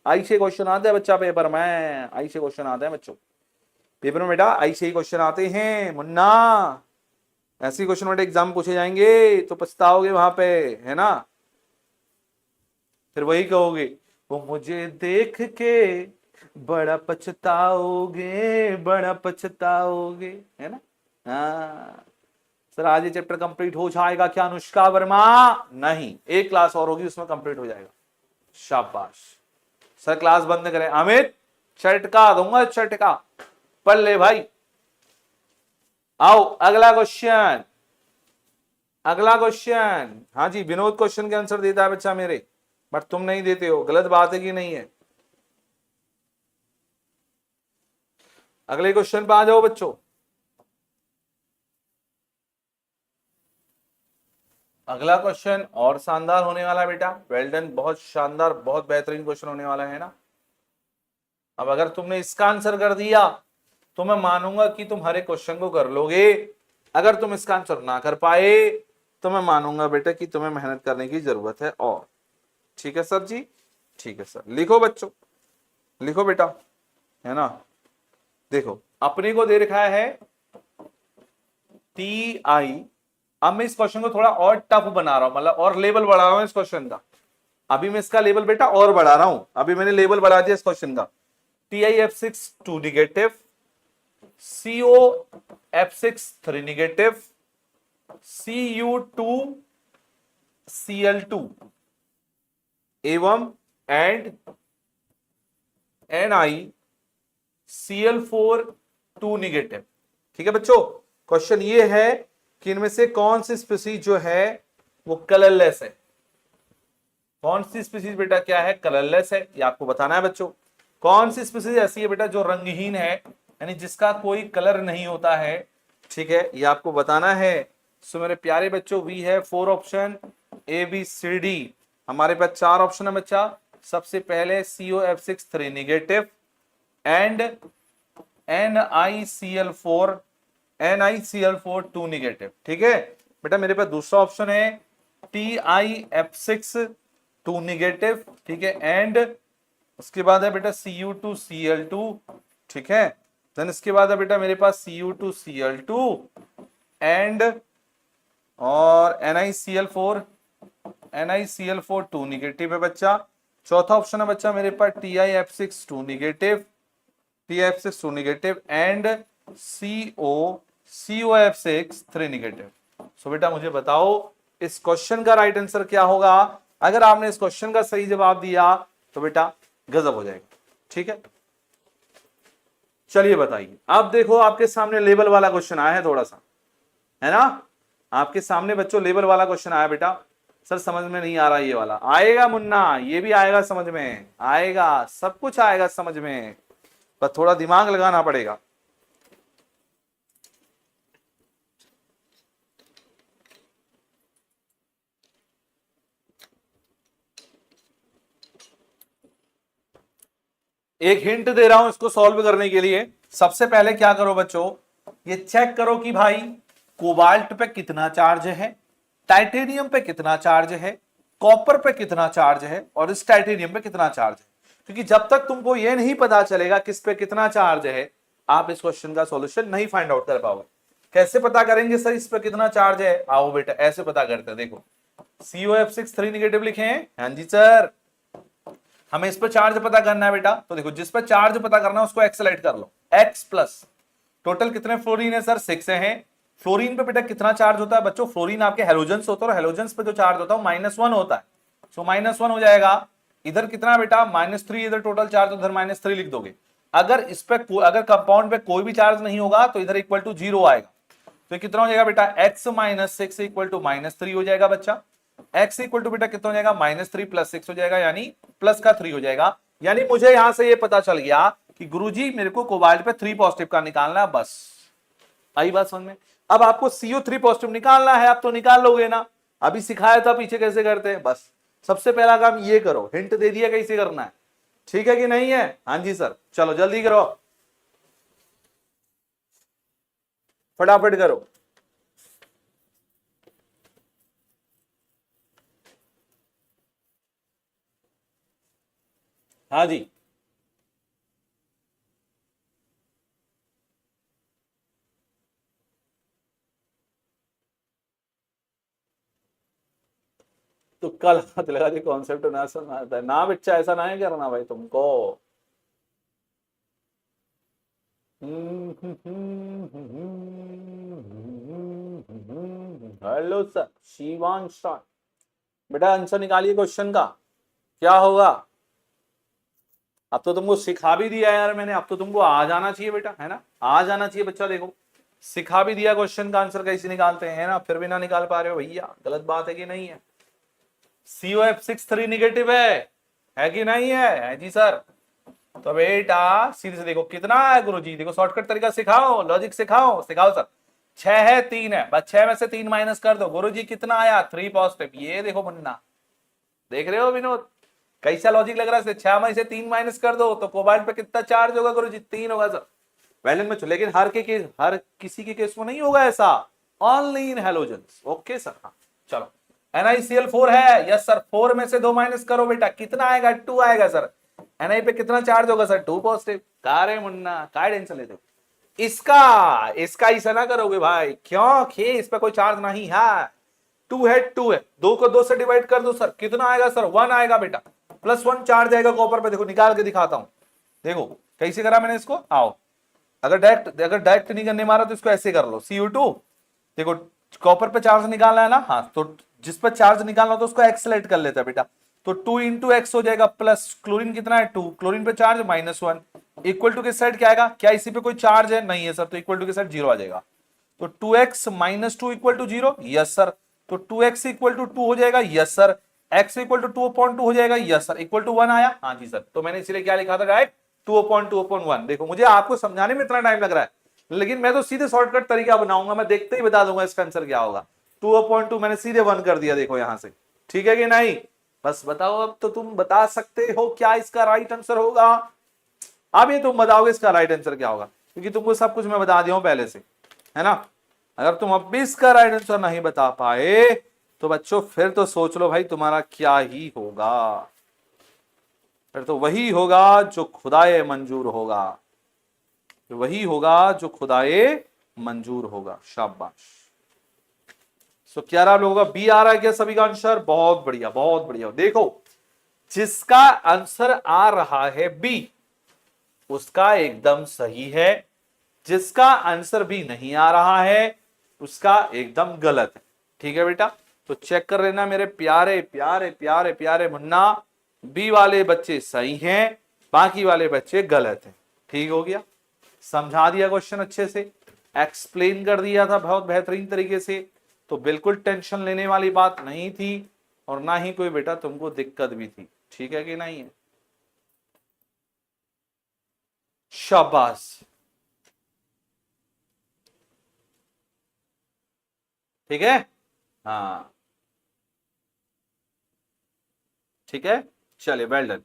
S1: ऐसे क्वेश्चन आते हैं बच्चा पेपर में, ऐसे क्वेश्चन आते हैं बच्चों पेपर में बेटा, ऐसे ही क्वेश्चन आते हैं मुन्ना, ऐसे क्वेश्चन बेटा एग्जाम पूछे जाएंगे तो पछताओगे वहां पे, है ना, फिर वही कहोगे वो मुझे देख के बड़ा पछताओगे, बड़ा पछताओगे, है ना। हाँ सर, आज ये चैप्टर कंप्लीट हो जाएगा क्या अनुष्का वर्मा, नहीं, एक क्लास और होगी उसमें कंप्लीट हो जाएगा, शाबाश। सर क्लास बंद करें, अमित झटका दूंगा, झटका, पढ़ ले भाई। आओ अगला क्वेश्चन, अगला क्वेश्चन, हाँ जी विनोद क्वेश्चन के आंसर देता है बच्चा मेरे, बट तुम नहीं देते हो, गलत बात है कि नहीं है। अगले क्वेश्चन पे आ जाओ बच्चों, अगला क्वेश्चन और शानदार होने वाला है बेटा, वेल डन, बहुत शानदार, बहुत बेहतरीन क्वेश्चन होने वाला है ना। अब अगर तुमने इसका आंसर कर दिया तो मैं मानूंगा कि तुम हर एक क्वेश्चन को कर लोगे, अगर तुम इसका आंसर ना कर पाए तो मैं मानूंगा बेटा कि तुम्हें मेहनत करने की जरूरत है और, ठीक है सर जी, ठीक है सर। लिखो बच्चों, लिखो बेटा, है ना। देखो अपने को दे रखा है TI, अब मैं इस क्वेश्चन को थोड़ा और टफ बना रहा हूं, मतलब और लेवल बढ़ा रहा हूं इस क्वेश्चन का, अभी मैं इसका लेवल बेटा और बढ़ा रहा हूं, अभी मैंने लेवल बढ़ा दिया इस क्वेश्चन का। TiF6 2 negative, COF6 3 negative, Cu2 Cl2 एवं एंड NiCl4 2 नेगेटिव। ठीक है बच्चों, क्वेश्चन ये है कि इनमें से कौन सी स्पीसीज जो है वो कलरलेस है, कौन सी स्पीसीज बेटा क्या है, कलरलेस है, ये आपको बताना है बच्चों। कौन सी स्पीसीज ऐसी है बेटा जो रंगहीन है, यानी जिसका कोई कलर नहीं होता है, ठीक है, ये आपको बताना है। सो मेरे प्यारे बच्चों, वी है 4 ऑप्शन ABCD, हमारे पास 4 ऑप्शन है बच्चा। सबसे पहले COF6 3 negative and NiCl4 2 negative, ठीक है बेटा। मेरे पास दूसरा ऑप्शन है TiF6 2 नेगेटिव, ठीक है, एंड उसके बाद है बेटा Cu2 Cl2, ठीक है, देन इसके बाद है बेटा मेरे पास Cu2 Cl2 एंड और NiCl4 2 नेगेटिव है बच्चा। चौथा ऑप्शन है बच्चा मेरे पास TiF6 2 negative, TiF6 2 negative and COF6 3 negative. So बेटा मुझे बताओ इस क्वेश्चन का राइट आंसर क्या होगा। अगर आपने इस क्वेश्चन का सही जवाब दिया तो बेटा गजब हो जाएगा, ठीक है। चलिए बताइए, अब देखो आपके सामने लेवल वाला क्वेश्चन आया है थोड़ा सा, है ना, आपके सामने बच्चों लेवल वाला क्वेश्चन आया बेटा। सर समझ में नहीं आ रहा, ये वाला आएगा मुन्ना, ये भी आएगा समझ में, आएगा, सब कुछ आएगा समझ में, पर थोड़ा दिमाग लगाना पड़ेगा। एक हिंट दे रहा हूं इसको सॉल्व करने के लिए। सबसे पहले क्या करो बच्चों, ये चेक करो कि भाई कोबाल्ट पे कितना चार्ज है, टाइटेनियम पे कितना चार्ज है, कॉपर पे कितना चार्ज है और इस टाइटेनियम पे कितना चार्ज है। क्योंकि जब तक तुमको ये नहीं पता चलेगा किस पे कितना चार्ज है, आप इस क्वेश्चन का सॉल्यूशन नहीं फाइंड आउट कर पाओगे। कैसे पता करेंगे सर इस पे कितना चार्ज है, आओ बेटा ऐसे पता करते हैं। देखो COF6 3 नेगेटिव लिखे हैं, हाँ जी सर, हमें इस पर चार्ज पता करना है बेटा। तो देखो जिस पर चार्ज पता करना है उसको एक्सलेट कर लो, X प्लस, टोटल कितने फ्लोरीन है सर? 6 है। फ्लोरीन पे बेटा कितना चार्ज होता है बच्चों? फ्लोरीन आपके हेलोजेंस होता है और हेलोजेंस पे जो चार्ज होता है -1 होता है। सो -1 हो जाएगा। इधर कितना बेटा? -3। इधर टोटल चार्ज, उधर -3 लिख दोगे। अगर इस पे अगर कंपाउंड पे कोई भी चार्ज नहीं होगा तो इधर इक्वल टू 0 आएगा। तो कितना हो जाएगा बेटा? x - 6 इक्वल टू -3 हो जाएगा बच्चा। x इक्वल टू बेटा कितना हो जाएगा? -3 + 6 हो जाएगा, यानी प्लस का 3 हो जाएगा। यानी मुझे यहां से ये पता चल गया कि गुरुजी मेरे को कोबाल्ट पे 3 पॉजिटिव का निकालना है, बस। आई बात समझ में? अब आपको CO3 पॉजिटिव निकालना है, आप तो निकाल लोगे ना। अभी सिखाया था पीछे कैसे करते हैं, बस सबसे पहला काम ये करो। हिंट दे दिया कैसे करना है, ठीक है कि नहीं है? हाँ जी सर, चलो जल्दी करो, फटाफट करो। हाँ जी, तो कल हाथ लगा के कॉन्सेप्ट ना समझता है ना बच्चा, ऐसा ना है करना भाई तुमको। हेलो सर, शिवांश सर, बेटा आंसर निकालिए क्वेश्चन का, क्या होगा? अब तो तुमको सिखा भी दिया यार मैंने, अब तो तुमको आ जाना चाहिए बेटा, है ना? आ जाना चाहिए बच्चा। देखो सिखा भी दिया क्वेश्चन का आंसर कैसे निकालते हैं, ना? फिर भी ना निकाल पा रहे हो भैया, गलत बात है कि नहीं है? COF6 नेगेटिव है कि नहीं है जी सर? तो बेटा सीधे से देखो कितना है गुरुजी, देखो शॉर्टकट तरीका सिखाओ, लॉजिक सिखाओ, सिखाओ सर। 6 है, 3 है, बस 6 में से 3 माइनस कर दो। गुरुजी कितना आया? 3 पॉजिटिव। ये देखो मुन्ना, देख रहे हो विनोद कैसा लॉजिक लग रहा है? 6 में से 3 माइनस कर दो तो कोबाल्ट पे कितना चार्ज होगा गुरुजी? 3 होगा सर। वैलेंट में, लेकिन हर किसी के केस में नहीं होगा ऐसा, only in halogens. Okay sir, हाँ चलो। NiCl4 है, यस सर। 4 में से 2 माइनस करो बेटा, कितना आएगा? 2 आएगा सर। Ni पे कितना चार्ज होगा सर? 2 पॉजिटिव। कारे मुन्ना काय टेंशन लेते हो? इसका ऐसा ना करोगे भाई, क्योंकि इस पे कोई चार्ज नहीं है। 2 है, 2 है, 2 को 2 से डिवाइड कर दो सर, कितना आएगा सर? 1 आएगा बेटा। +1 चार्ज आएगा कॉपर पे, देखो निकाल के दिखाता हूं। देखो कैसे करा मैंने इसको, आओ। अगर डायरेक्ट नहीं करने मारा तो इसको ऐसे कर लो, CO2। देखो कॉपर पे चार्ज निकालना है ना, हाँ, तो जिस पर चार्ज निकालना हो तो उसको एक्स सेलेक्ट कर लेता है बेटा। तो 2 × x हो जाएगा, प्लस क्लोरीन कितना है? 2, क्लोरीन पे चार्ज -1, इक्वल टू के साइड क्या आएगा? क्या इसी पे कोई चार्ज है? नहीं है सर, तो इक्वल टू के साइड 0 आ जाएगा। तो 2x - 2 equal to 0, yes sir. तो 2x इक्वल टू 2 हो जाएगा, yes sir. x equal to 2/2 हो जाएगा, यस सर। इक्वल टू 1 आया, हाँ जी सर। तो मैंने इसीलिए क्या लिखा था डायरेक्ट? 2/2/1। देखो मुझे आपको समझाने में इतना टाइम लग रहा है, लेकिन मैं तो सीधे शॉर्टकट तरीका बनाऊंगा, मैं देखते ही बता दूंगा इसका आंसर क्या होगा। 2/2 मैंने सीधे 1 कर दिया, देखो यहां से, ठीक है कि नहीं? बस बताओ, अब तो तुम बता सकते हो क्या इसका राइट आंसर होगा। अब ये तुम बताओगे इसका राइट आंसर क्या होगा, क्योंकि तुमको सब कुछ मैं बता दिया हूं पहले से, है ना? अगर तुम अब भी इसका राइट आंसर नहीं बता पाए तो बच्चों फिर तो सोच लो भाई तुम्हारा क्या ही होगा। फिर तो वही होगा जो खुदाए मंजूर होगा, वही होगा जो खुदाए मंजूर होगा। शाबाश। सो क्या रहा लोगों का? बी आ रहा है क्या सभी का आंसर? बहुत बढ़िया, बहुत बढ़िया। देखो जिसका आंसर आ रहा है बी उसका एकदम सही है, जिसका आंसर भी नहीं आ रहा है उसका एकदम गलत है। ठीक है बेटा, तो चेक कर लेना मेरे प्यारे प्यारे प्यारे प्यारे मुन्ना, बी वाले बच्चे सही हैं, बाकी वाले बच्चे गलत हैं। ठीक हो गया? समझा दिया क्वेश्चन अच्छे से, एक्सप्लेन कर दिया था बहुत बेहतरीन तरीके से, तो बिल्कुल टेंशन लेने वाली बात नहीं थी और ना ही कोई बेटा तुमको दिक्कत भी थी। ठीक है कि नहीं है? शाबाश। ठीक है, हाँ ठीक है, चलिए वेल डन,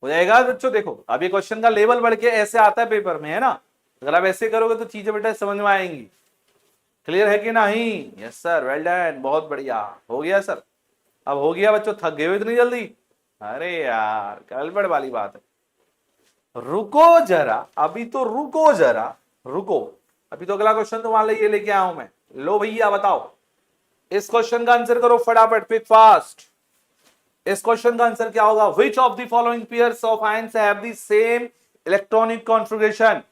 S1: हो जाएगा बच्चों। देखो अब ये क्वेश्चन का लेवल बढ़ के ऐसे आता है पेपर में, है ना? अगर आप ऐसे करोगे तो चीजें बेटा समझ में आएंगी। क्लियर है कि नहीं? यस सर, वेल डन, बहुत बढ़िया। हो गया सर? अब हो गया बच्चों, थक गए हो इतनी जल्दी? अरे यार गड़बड़ वाली बात है। रुको जरा, अभी तो रुको जरा, रुको। अभी तो अगला क्वेश्चन तुम्हारे लिए लेके आया हूं मैं। लो भैया बताओ, इस क्वेश्चन का आंसर करो फटाफट, क्विक फास्ट। इस क्वेश्चन का आंसर क्या होगा? Which of the following pairs of ions have the same electronic configuration?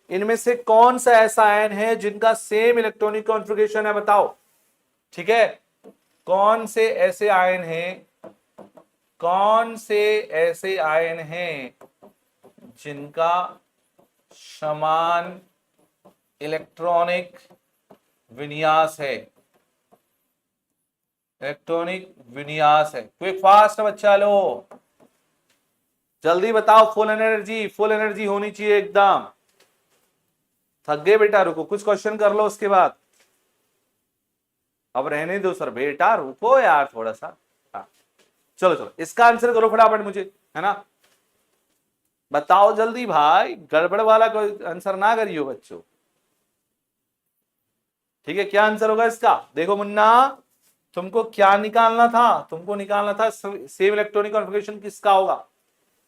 S1: इनमें से कौन सा ऐसा आयन है जिनका सेम इलेक्ट्रॉनिक कॉन्फ़िगरेशन है, बताओ। ठीक है, कौन से ऐसे आयन हैं, कौन से ऐसे आयन हैं जिनका समान इलेक्ट्रॉनिक विन्यास है, इलेक्ट्रॉनिक विन्यास है। क्विक फास्ट बच्चा लो, जल्दी बताओ। फुल एनर्जी, फुल एनर्जी होनी चाहिए एकदम। थक गए बेटा, रुको कुछ क्वेश्चन कर लो उसके बाद। अब रहने दो सर बेटा, रुको यार थोड़ा सा। हाँ चलो चलो, इसका आंसर करो फटाफट मुझे, है ना। बताओ जल्दी भाई, गड़बड़ वाला कोई आंसर ना करियो बच्चों। ठीक है, क्या आंसर होगा इसका? देखो मुन्ना, तुमको क्या निकालना था? तुमको निकालना था सेम इलेक्ट्रॉनिक कॉन्फ़िगरेशन किसका होगा।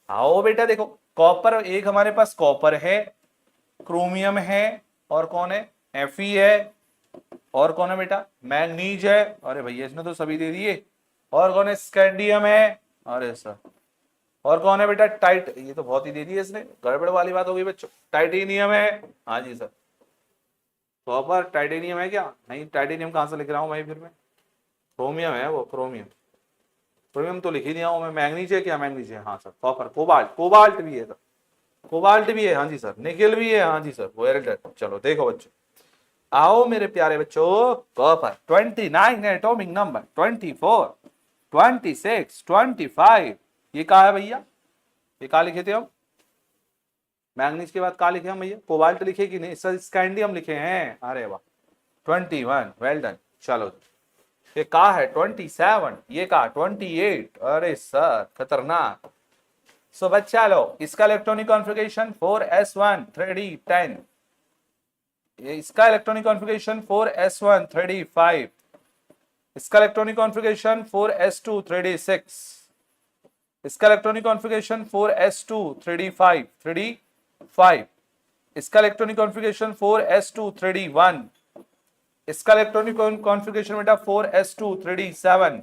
S1: आओ बेटा देखो, कॉपर, एक हमारे पास कॉपर है, क्रोमियम है, और कौन है? Fe है, और कौन है बेटा? मैग्नीज है। अरे भैया इसने तो सभी दे दिए। और कौन है? स्कैंडियम है। अरे सर, और कौन है बेटा? टाइट, ये तो बहुत ही दे दिए इसने, गड़बड़ वाली बात हो गई बच्चों। टाइटेनियम है। हाँ जी सर, कॉपर टाइटेनियम है क्या? नहीं, टाइटेनियम कहां से लिख रहा हूं भाई फिर मैं, क्रोमियम है वो, क्रोमियम। क्रोमियम तो लिख ही दिया हूं मैं। मैग्नीज है क्या? मैग्नीज है, हाँ सर। कॉपर, कोबाल्ट, कोबाल्ट भी है सर, कोबाल्ट भी है, हाँ जी सर। निकेल भी है, हाँ जी सर। Well done. चलो देखो बच्चों, आओ मेरे प्यारे बच्चों, कॉपर 29 है एटॉमिक नंबर, 24, 26, 25। ये कहा है भैया? ये कहा लिखे थे हम? मैग्नीज के बाद कहा लिखे हम भैया? कोबाल्ट लिखे कि नहीं सर? स्कैंडियम लिखे हैं। अरे वाह, 21, वेल डन। चलो, ये कहा है 27, ये कहा 28। अरे सर खतरनाक। सो बच्चा लो, इसका इलेक्ट्रॉनिक कॉन्फ़िगरेशन 4s1 3d10, इसका इलेक्ट्रॉनिक कॉन्फ़िगरेशन 4s1 3d5, इसका इलेक्ट्रॉनिक कॉन्फ़िगरेशन 4s2 3d6, इसका electronic configuration 4s2 3d5 3d5, इसका इलेक्ट्रॉनिक कॉन्फ़िगरेशन 4s2 3d1, इसका इलेक्ट्रॉनिक कॉन्फ़िगरेशन बेटा 4s2 3d7,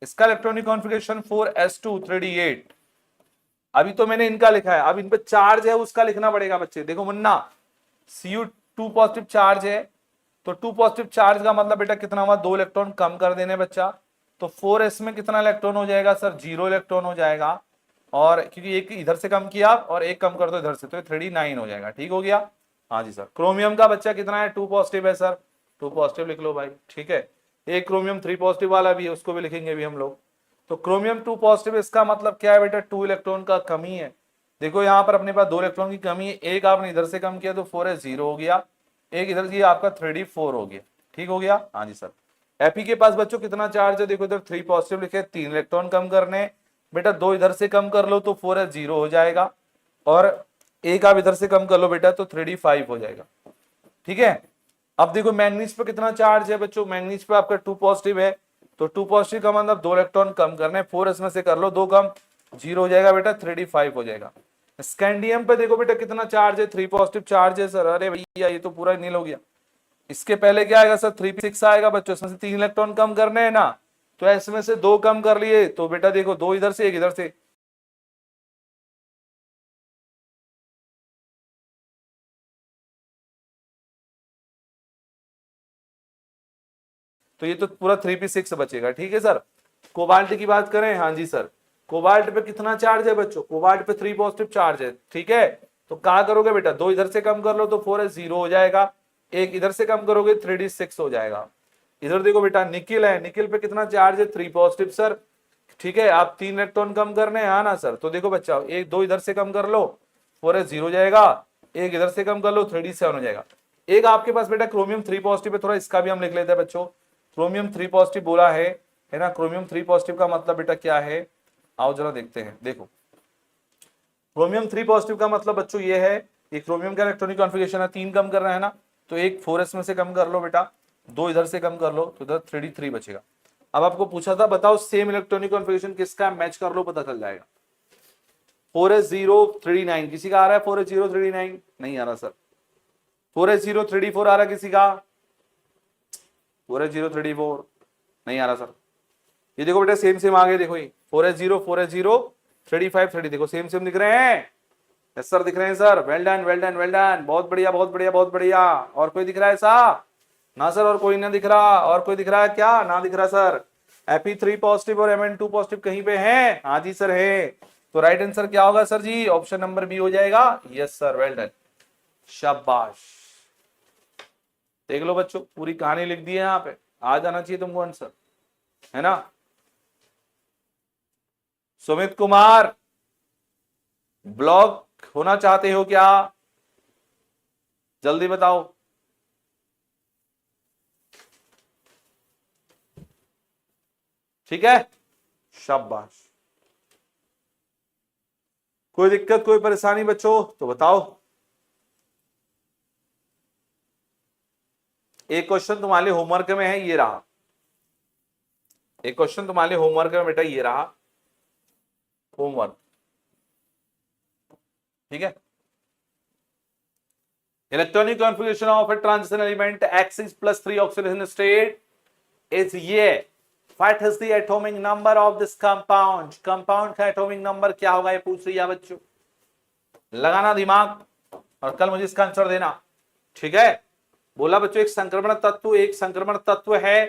S1: इसका इलेक्ट्रॉनिक कॉन्फ़िगरेशन 4s2 3d8। अभी तो मैंने इनका लिखा है, अब इन पे चार्ज है उसका लिखना पड़ेगा बच्चे। देखो मुन्ना, Cu2 पॉजिटिव चार्ज है, तो 2 पॉजिटिव चार्ज का मतलब बेटा कितना हुआ? 2 इलेक्ट्रॉन कम कर देने बच्चा। तो 4s में कितना इलेक्ट्रॉन हो जाएगा सर? 0 इलेक्ट्रॉन हो जाएगा। और क्योंकि एक इधर से कम किया और एक कम कर दो इधर से, तो 3d9 हो जाएगा। ठीक हो गया? हाँ जी सर। क्रोमियम का बच्चा कितना है? 2 पॉजिटिव है सर, 2 पॉजिटिव लिख लो भाई। ठीक है, एक क्रोमियम 3 पॉजिटिव वाला भी है, उसको भी लिखेंगे अभी हम लोग। तो क्रोमियम 2 पॉजिटिव, इसका मतलब क्या है बेटा? 2 इलेक्ट्रॉन का कमी है। देखो यहाँ पर अपने पास 2 इलेक्ट्रॉन की कमी है, एक आपने इधर से कम किया तो 4s 0 हो गया, एक इधर से आपका 3d4 हो गया। ठीक हो गया? हाँ जी सर। Fe के पास बच्चों कितना चार्ज है? देखो इधर 3 पॉजिटिव लिखे, 3 इलेक्ट्रॉन कम करने बेटा, 2 इधर से कम कर लो तो 4s 0 हो जाएगा, और एक आप इधर से कम कर लो बेटा तो 3d5 हो जाएगा। ठीक है, अब देखो मैंगनीज पे कितना चार्ज है बच्चों? मैंगनीज पे आपका 2 पॉजिटिव है, तो 2 पॉजिटिव का मतलब 2 इलेक्ट्रॉन कम करने, 4s में से कर लो 2 कम, 0 हो जाएगा बेटा, 3d5 हो जाएगा। स्कैंडियम पे देखो बेटा कितना चार्ज है? 3 पॉजिटिव चार्ज है सर। अरे भैया ये तो पूरा नील हो गया। इसके पहले क्या आएगा सर? 3p6 आएगा बच्चों, इसमें से 3 इलेक्ट्रॉन कम करने हैं ना, तो इसमें से 2 कम कर लिए, तो बेटा देखो 2 इधर से, एक इधर से, तो ये तो पूरा 3p6 बचेगा। ठीक है सर। कोबाल्ट की बात करें, हाँ जी सर, कोबाल्ट पे कितना चार्ज है बच्चों? कोबाल्ट पे 3 पॉजिटिव चार्ज है। ठीक है, तो क्या करोगे बेटा? 2 इधर से कम कर लो तो 4s 0 हो जाएगा, एक इधर से कम करोगे 3d6 हो जाएगा। इधर देखो बेटा निकिल है, निकिल पे कितना चार्ज है? 3 पॉजिटिव सर। ठीक है, आप 3 इलेक्ट्रॉन कम करने हैं, हाँ ना सर। तो देखो बच्चा, एक 2 इधर से कम कर लो 4s 0 हो जाएगा, एक इधर से कम कर लो 3d7 हो जाएगा। एक आपके पास बेटा क्रोमियम 3 पॉजिटिव है, थोड़ा इसका भी हम लिख लेते हैं बच्चों। क्रोमियम 3 पॉजिटिव बोला है ना। क्रोमियम 3 पॉजिटिव का मतलब बेटा क्या है? आओ जरा देखते हैं। देखो क्रोमियम 3 पॉजिटिव का मतलब बच्चों ये है, ये क्रोमियम का इलेक्ट्रॉनिक कॉन्फ़िगरेशन है, 3 कम करना है ना, तो एक 4s में से कम कर लो बेटा, 2 इधर से कम कर लो तो इधर 3d3 बचेगा। अब आपको पूछा था बताओ सेम इलेक्ट्रॉनिक कॉन्फ़िगरेशन किसका, मैच कर लो पता चल जाएगा। 4s 0 3d9 किसी का आ रहा है? 4s 0 3d9 नहीं आ रहा सर। 4s 0 3d4 आ रहा है किसी का? 4s 0 3d4 नहीं आ रहा सर। ये देखो बेटा सेम सेम आ गए, देखो ये 4s 0 3d5 3d, देखो सेम सेम दिख रहे हैं। यस सर, दिख रहे हैं sir, well done well done well done, बहुत बढ़िया बहुत बढ़िया बहुत बढ़िया। और कोई दिख रहा है ऐसा? ना सर, और कोई ना दिख रहा? और कोई दिख रहा है क्या? ना दिख रहा सर। Fe3 पॉजिटिव और Mn2 पॉजिटिव कहीं पे है? हाँ जी सर है। तो राइट आंसर क्या होगा सर जी? ऑप्शन नंबर बी हो जाएगा। यस सर, वेल डन, शाबाश। देख लो बच्चों, पूरी कहानी लिख दी है यहाँ पे, आ जाना चाहिए तुमको आंसर, है ना? सुमित कुमार, ब्लॉग होना चाहते हो क्या? जल्दी बताओ। ठीक है, शाबाश। कोई दिक्कत कोई परेशानी बच्चों तो बताओ। एक क्वेश्चन तुम्हारे होमवर्क में है, ये रहा। एक क्वेश्चन तुम्हारे होमवर्क में बेटा ये रहा, होमवर्क। ठीक है, electronic configuration of a transition element X is plus 3 oxidation state is ये। What is the atomic number of this compound? Compound का एटॉमिक नंबर क्या होगा, ये पूछ रही है बच्चों। लगाना दिमाग और कल मुझे इसका आंसर देना। ठीक है, बोला बच्चों एक संक्रमण तत्व, एक संक्रमण तत्व है।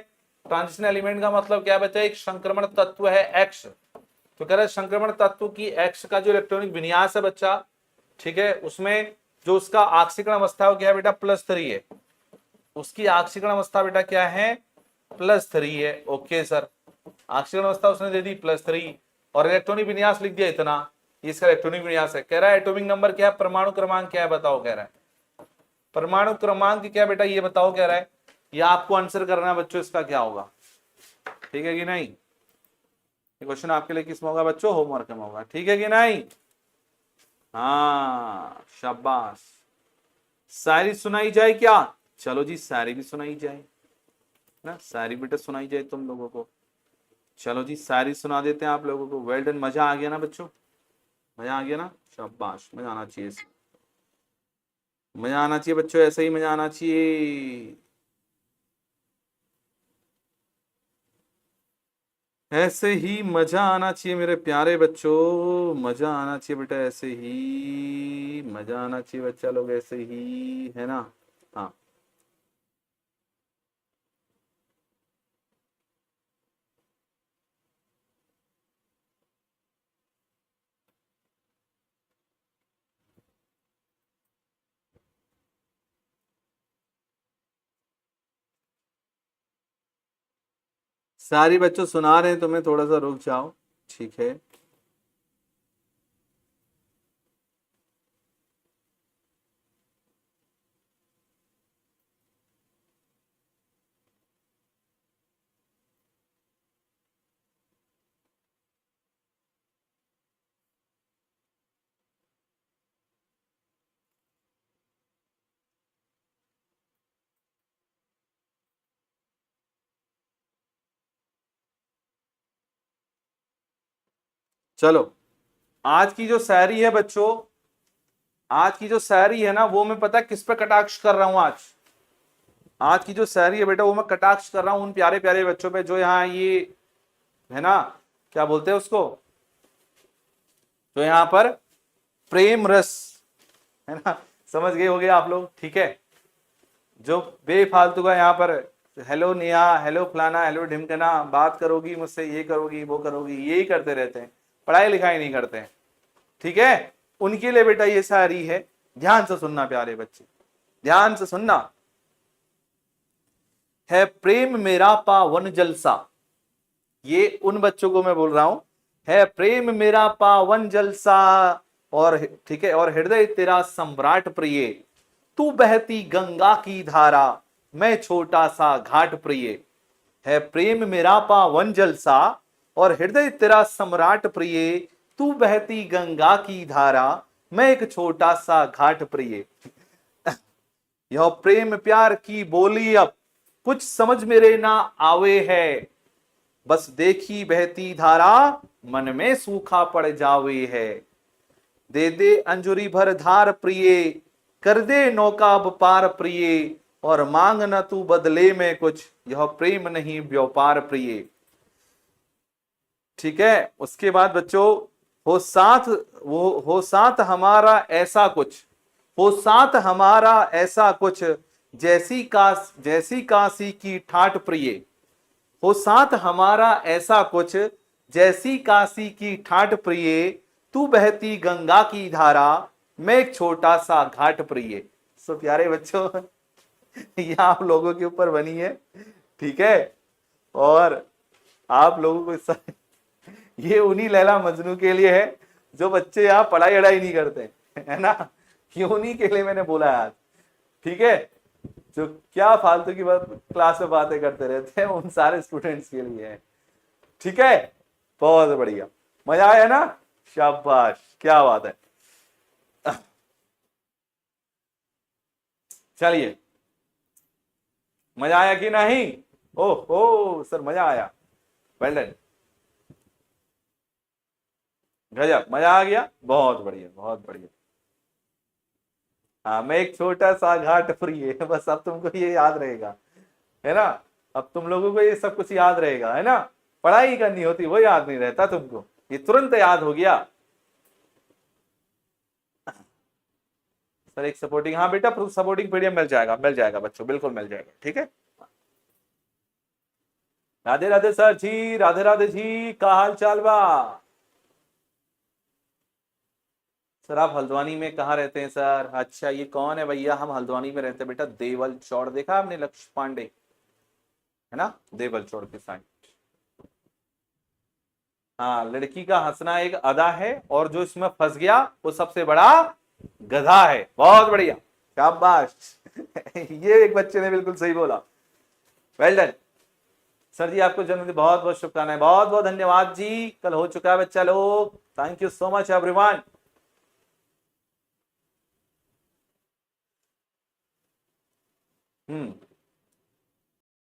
S1: ट्रांजिशन एलिमेंट का मतलब क्या बच्चा? एक संक्रमण तत्व है एक्स। तो कह रहे संक्रमण तत्व की एक्स का जो इलेक्ट्रॉनिक विन्यास है बच्चा, ठीक है, उसमें जो उसका आक्सीकरण अवस्था है वो क्या है बेटा? +3 है। उसकी आक्सीकरण अवस्था बेटा क्या है? +3 है। ओके सर, आक्सीकरण अवस्था उसने दे दी +3 और इलेक्ट्रॉनिक विन्यास लिख दिया इतना, इसका इलेक्ट्रॉनिक विन्यास है। कह रहा है एटॉमिक नंबर क्या है, परमाणु क्रमांक क्या है बताओ। कह रहा है परमाणु क्रमांक क्या बेटा, ये बताओ। कह रहा है ये आपको आंसर करना है बच्चों, इसका क्या होगा। ठीक है कि नहीं? ये क्वेश्चन आपके लिए किसमें होगा बच्चों? होमवर्क में होगा। ठीक है कि नहीं? हाँ, शाबाश। शायरी सुनाई जाए क्या? चलो जी, शायरी भी सुनाई जाए ना, शायरी बेटा सुनाई जाए तुम लोगों को। चलो जी, शायरी सुना देते हैं आप लोगों को। वेल डन, मजा आ गया ना बच्चों? मजा आ गया ना? शाबाश, मजा आना चाहिए, मजा आना चाहिए बच्चों, ऐसे ही मजा आना चाहिए, ऐसे ही मजा आना चाहिए मेरे प्यारे बच्चों, मजा आना चाहिए बेटा, ऐसे ही मजा आना चाहिए बच्चा लोग, ऐसे ही, है ना? हाँ, सारी बच्चों सुना रहे हैं तुम्हें, थोड़ा सा रुक जाओ। ठीक है, चलो। आज की जो शायरी है बच्चों, आज की जो शायरी है ना, वो मैं पता है किस पे कटाक्ष कर रहा हूं आज। आज की जो शायरी है बेटा, वो मैं कटाक्ष कर रहा हूं उन प्यारे प्यारे बच्चों पे जो यहाँ ये, है ना, क्या बोलते हैं उसको, जो यहाँ पर प्रेम रस, है ना, समझ गए होगे आप लोग। ठीक है, जो बेफालतू का यहाँ पर हेलो नेहा, हेलो फलाना, हेलो ढिमकना, बात करोगी मुझसे, ये करोगी वो करोगी, यही करते रहते हैं, पढ़ाई लिखाई नहीं करते हैं। ठीक है, उनके लिए बेटा ये शायरी है, ध्यान से सुनना प्यारे बच्चे, ध्यान से सुनना। है प्रेम मेरा पावन जलसा, ये उन बच्चों को मैं बोल रहा हूं, है प्रेम मेरा पावन जलसा, और ठीक है, और हृदय तेरा सम्राट प्रिय, तू बहती गंगा की धारा, मैं छोटा सा घाट प्रिय। है प्रेम मेरा पावन जलसा और हृदय तेरा सम्राट प्रिय, तू बहती गंगा की धारा, मैं एक छोटा सा घाट प्रिय। यह प्रेम प्यार की बोली अब कुछ समझ मेरे ना आवे है, बस देखी बहती धारा मन में सूखा पड़ जावे है। दे दे अंजुरी भर धार प्रिय, कर दे नौका पार प्रिय, और मांग न तू बदले में कुछ, यह प्रेम नहीं व्यापार प्रिय। ठीक है, उसके बाद बच्चों हो साथ, वो हो साथ हमारा ऐसा कुछ, हो साथ हमारा ऐसा कुछ, जैसी काशी की ठाठ प्रिय। हो साथ हमारा ऐसा कुछ, जैसी काशी की ठाठ प्रिय। तू बहती गंगा की धारा, मैं एक छोटा सा घाट प्रिय। सो प्यारे बच्चों, ये आप लोगों के ऊपर बनी है, ठीक है। और आप लोगों को ये उन्हीं लैला मजनू के लिए है जो बच्चे यहाँ पढ़ाई अड़ाई नहीं करते, है ना। ये उन्हीं के लिए मैंने बोला आज, ठीक है। जो क्या फालतू की बात क्लास में बातें करते रहते हैं, उन सारे स्टूडेंट्स के लिए है, ठीक है। बहुत बढ़िया, मजा आया ना, शाबाश, क्या बात है। चलिए, मजा आया कि नहीं? ओह सर मजा आया, वेल डन, गजब, मजा आ गया, बहुत बढ़िया बहुत बढ़िया। हाँ, मैं एक छोटा सा घाट फ्री है, बस अब तुमको ये याद रहेगा, है ना। अब तुम लोगों को ये सब कुछ याद रहेगा, है ना। पढ़ाई करनी होती वो याद नहीं रहता तुमको, ये तुरंत याद हो गया। सर एक सपोर्टिंग, हाँ बेटा सपोर्टिंग पीडीएफ मिल जाएगा बच्चों, बिल्कुल मिल जाएगा, ठीक है। राधे राधे सर जी, राधे राधे जी, का हाल चाल बा। सर आप हल्द्वानी में कहाँ रहते हैं सर? अच्छा, ये कौन है भैया? हम हल्द्वानी में रहते हैं बेटा, देवल चौड़, देखा आपने लक्ष्य पांडे, है ना, देवल चौड़ के साइड। हाँ, लड़की का हंसना एक अदा है, और जो इसमें फंस गया वो सबसे बड़ा गधा है। बहुत बढ़िया, शाबाश। ये एक बच्चे ने बिल्कुल सही बोला, वेल डन। सर जी आपको जन्मदिन बहुत बहुत शुभकामनाएं, बहुत बहुत धन्यवाद जी। कल हो चुका है बच्चा लोग, thank you so much everyone. Hmm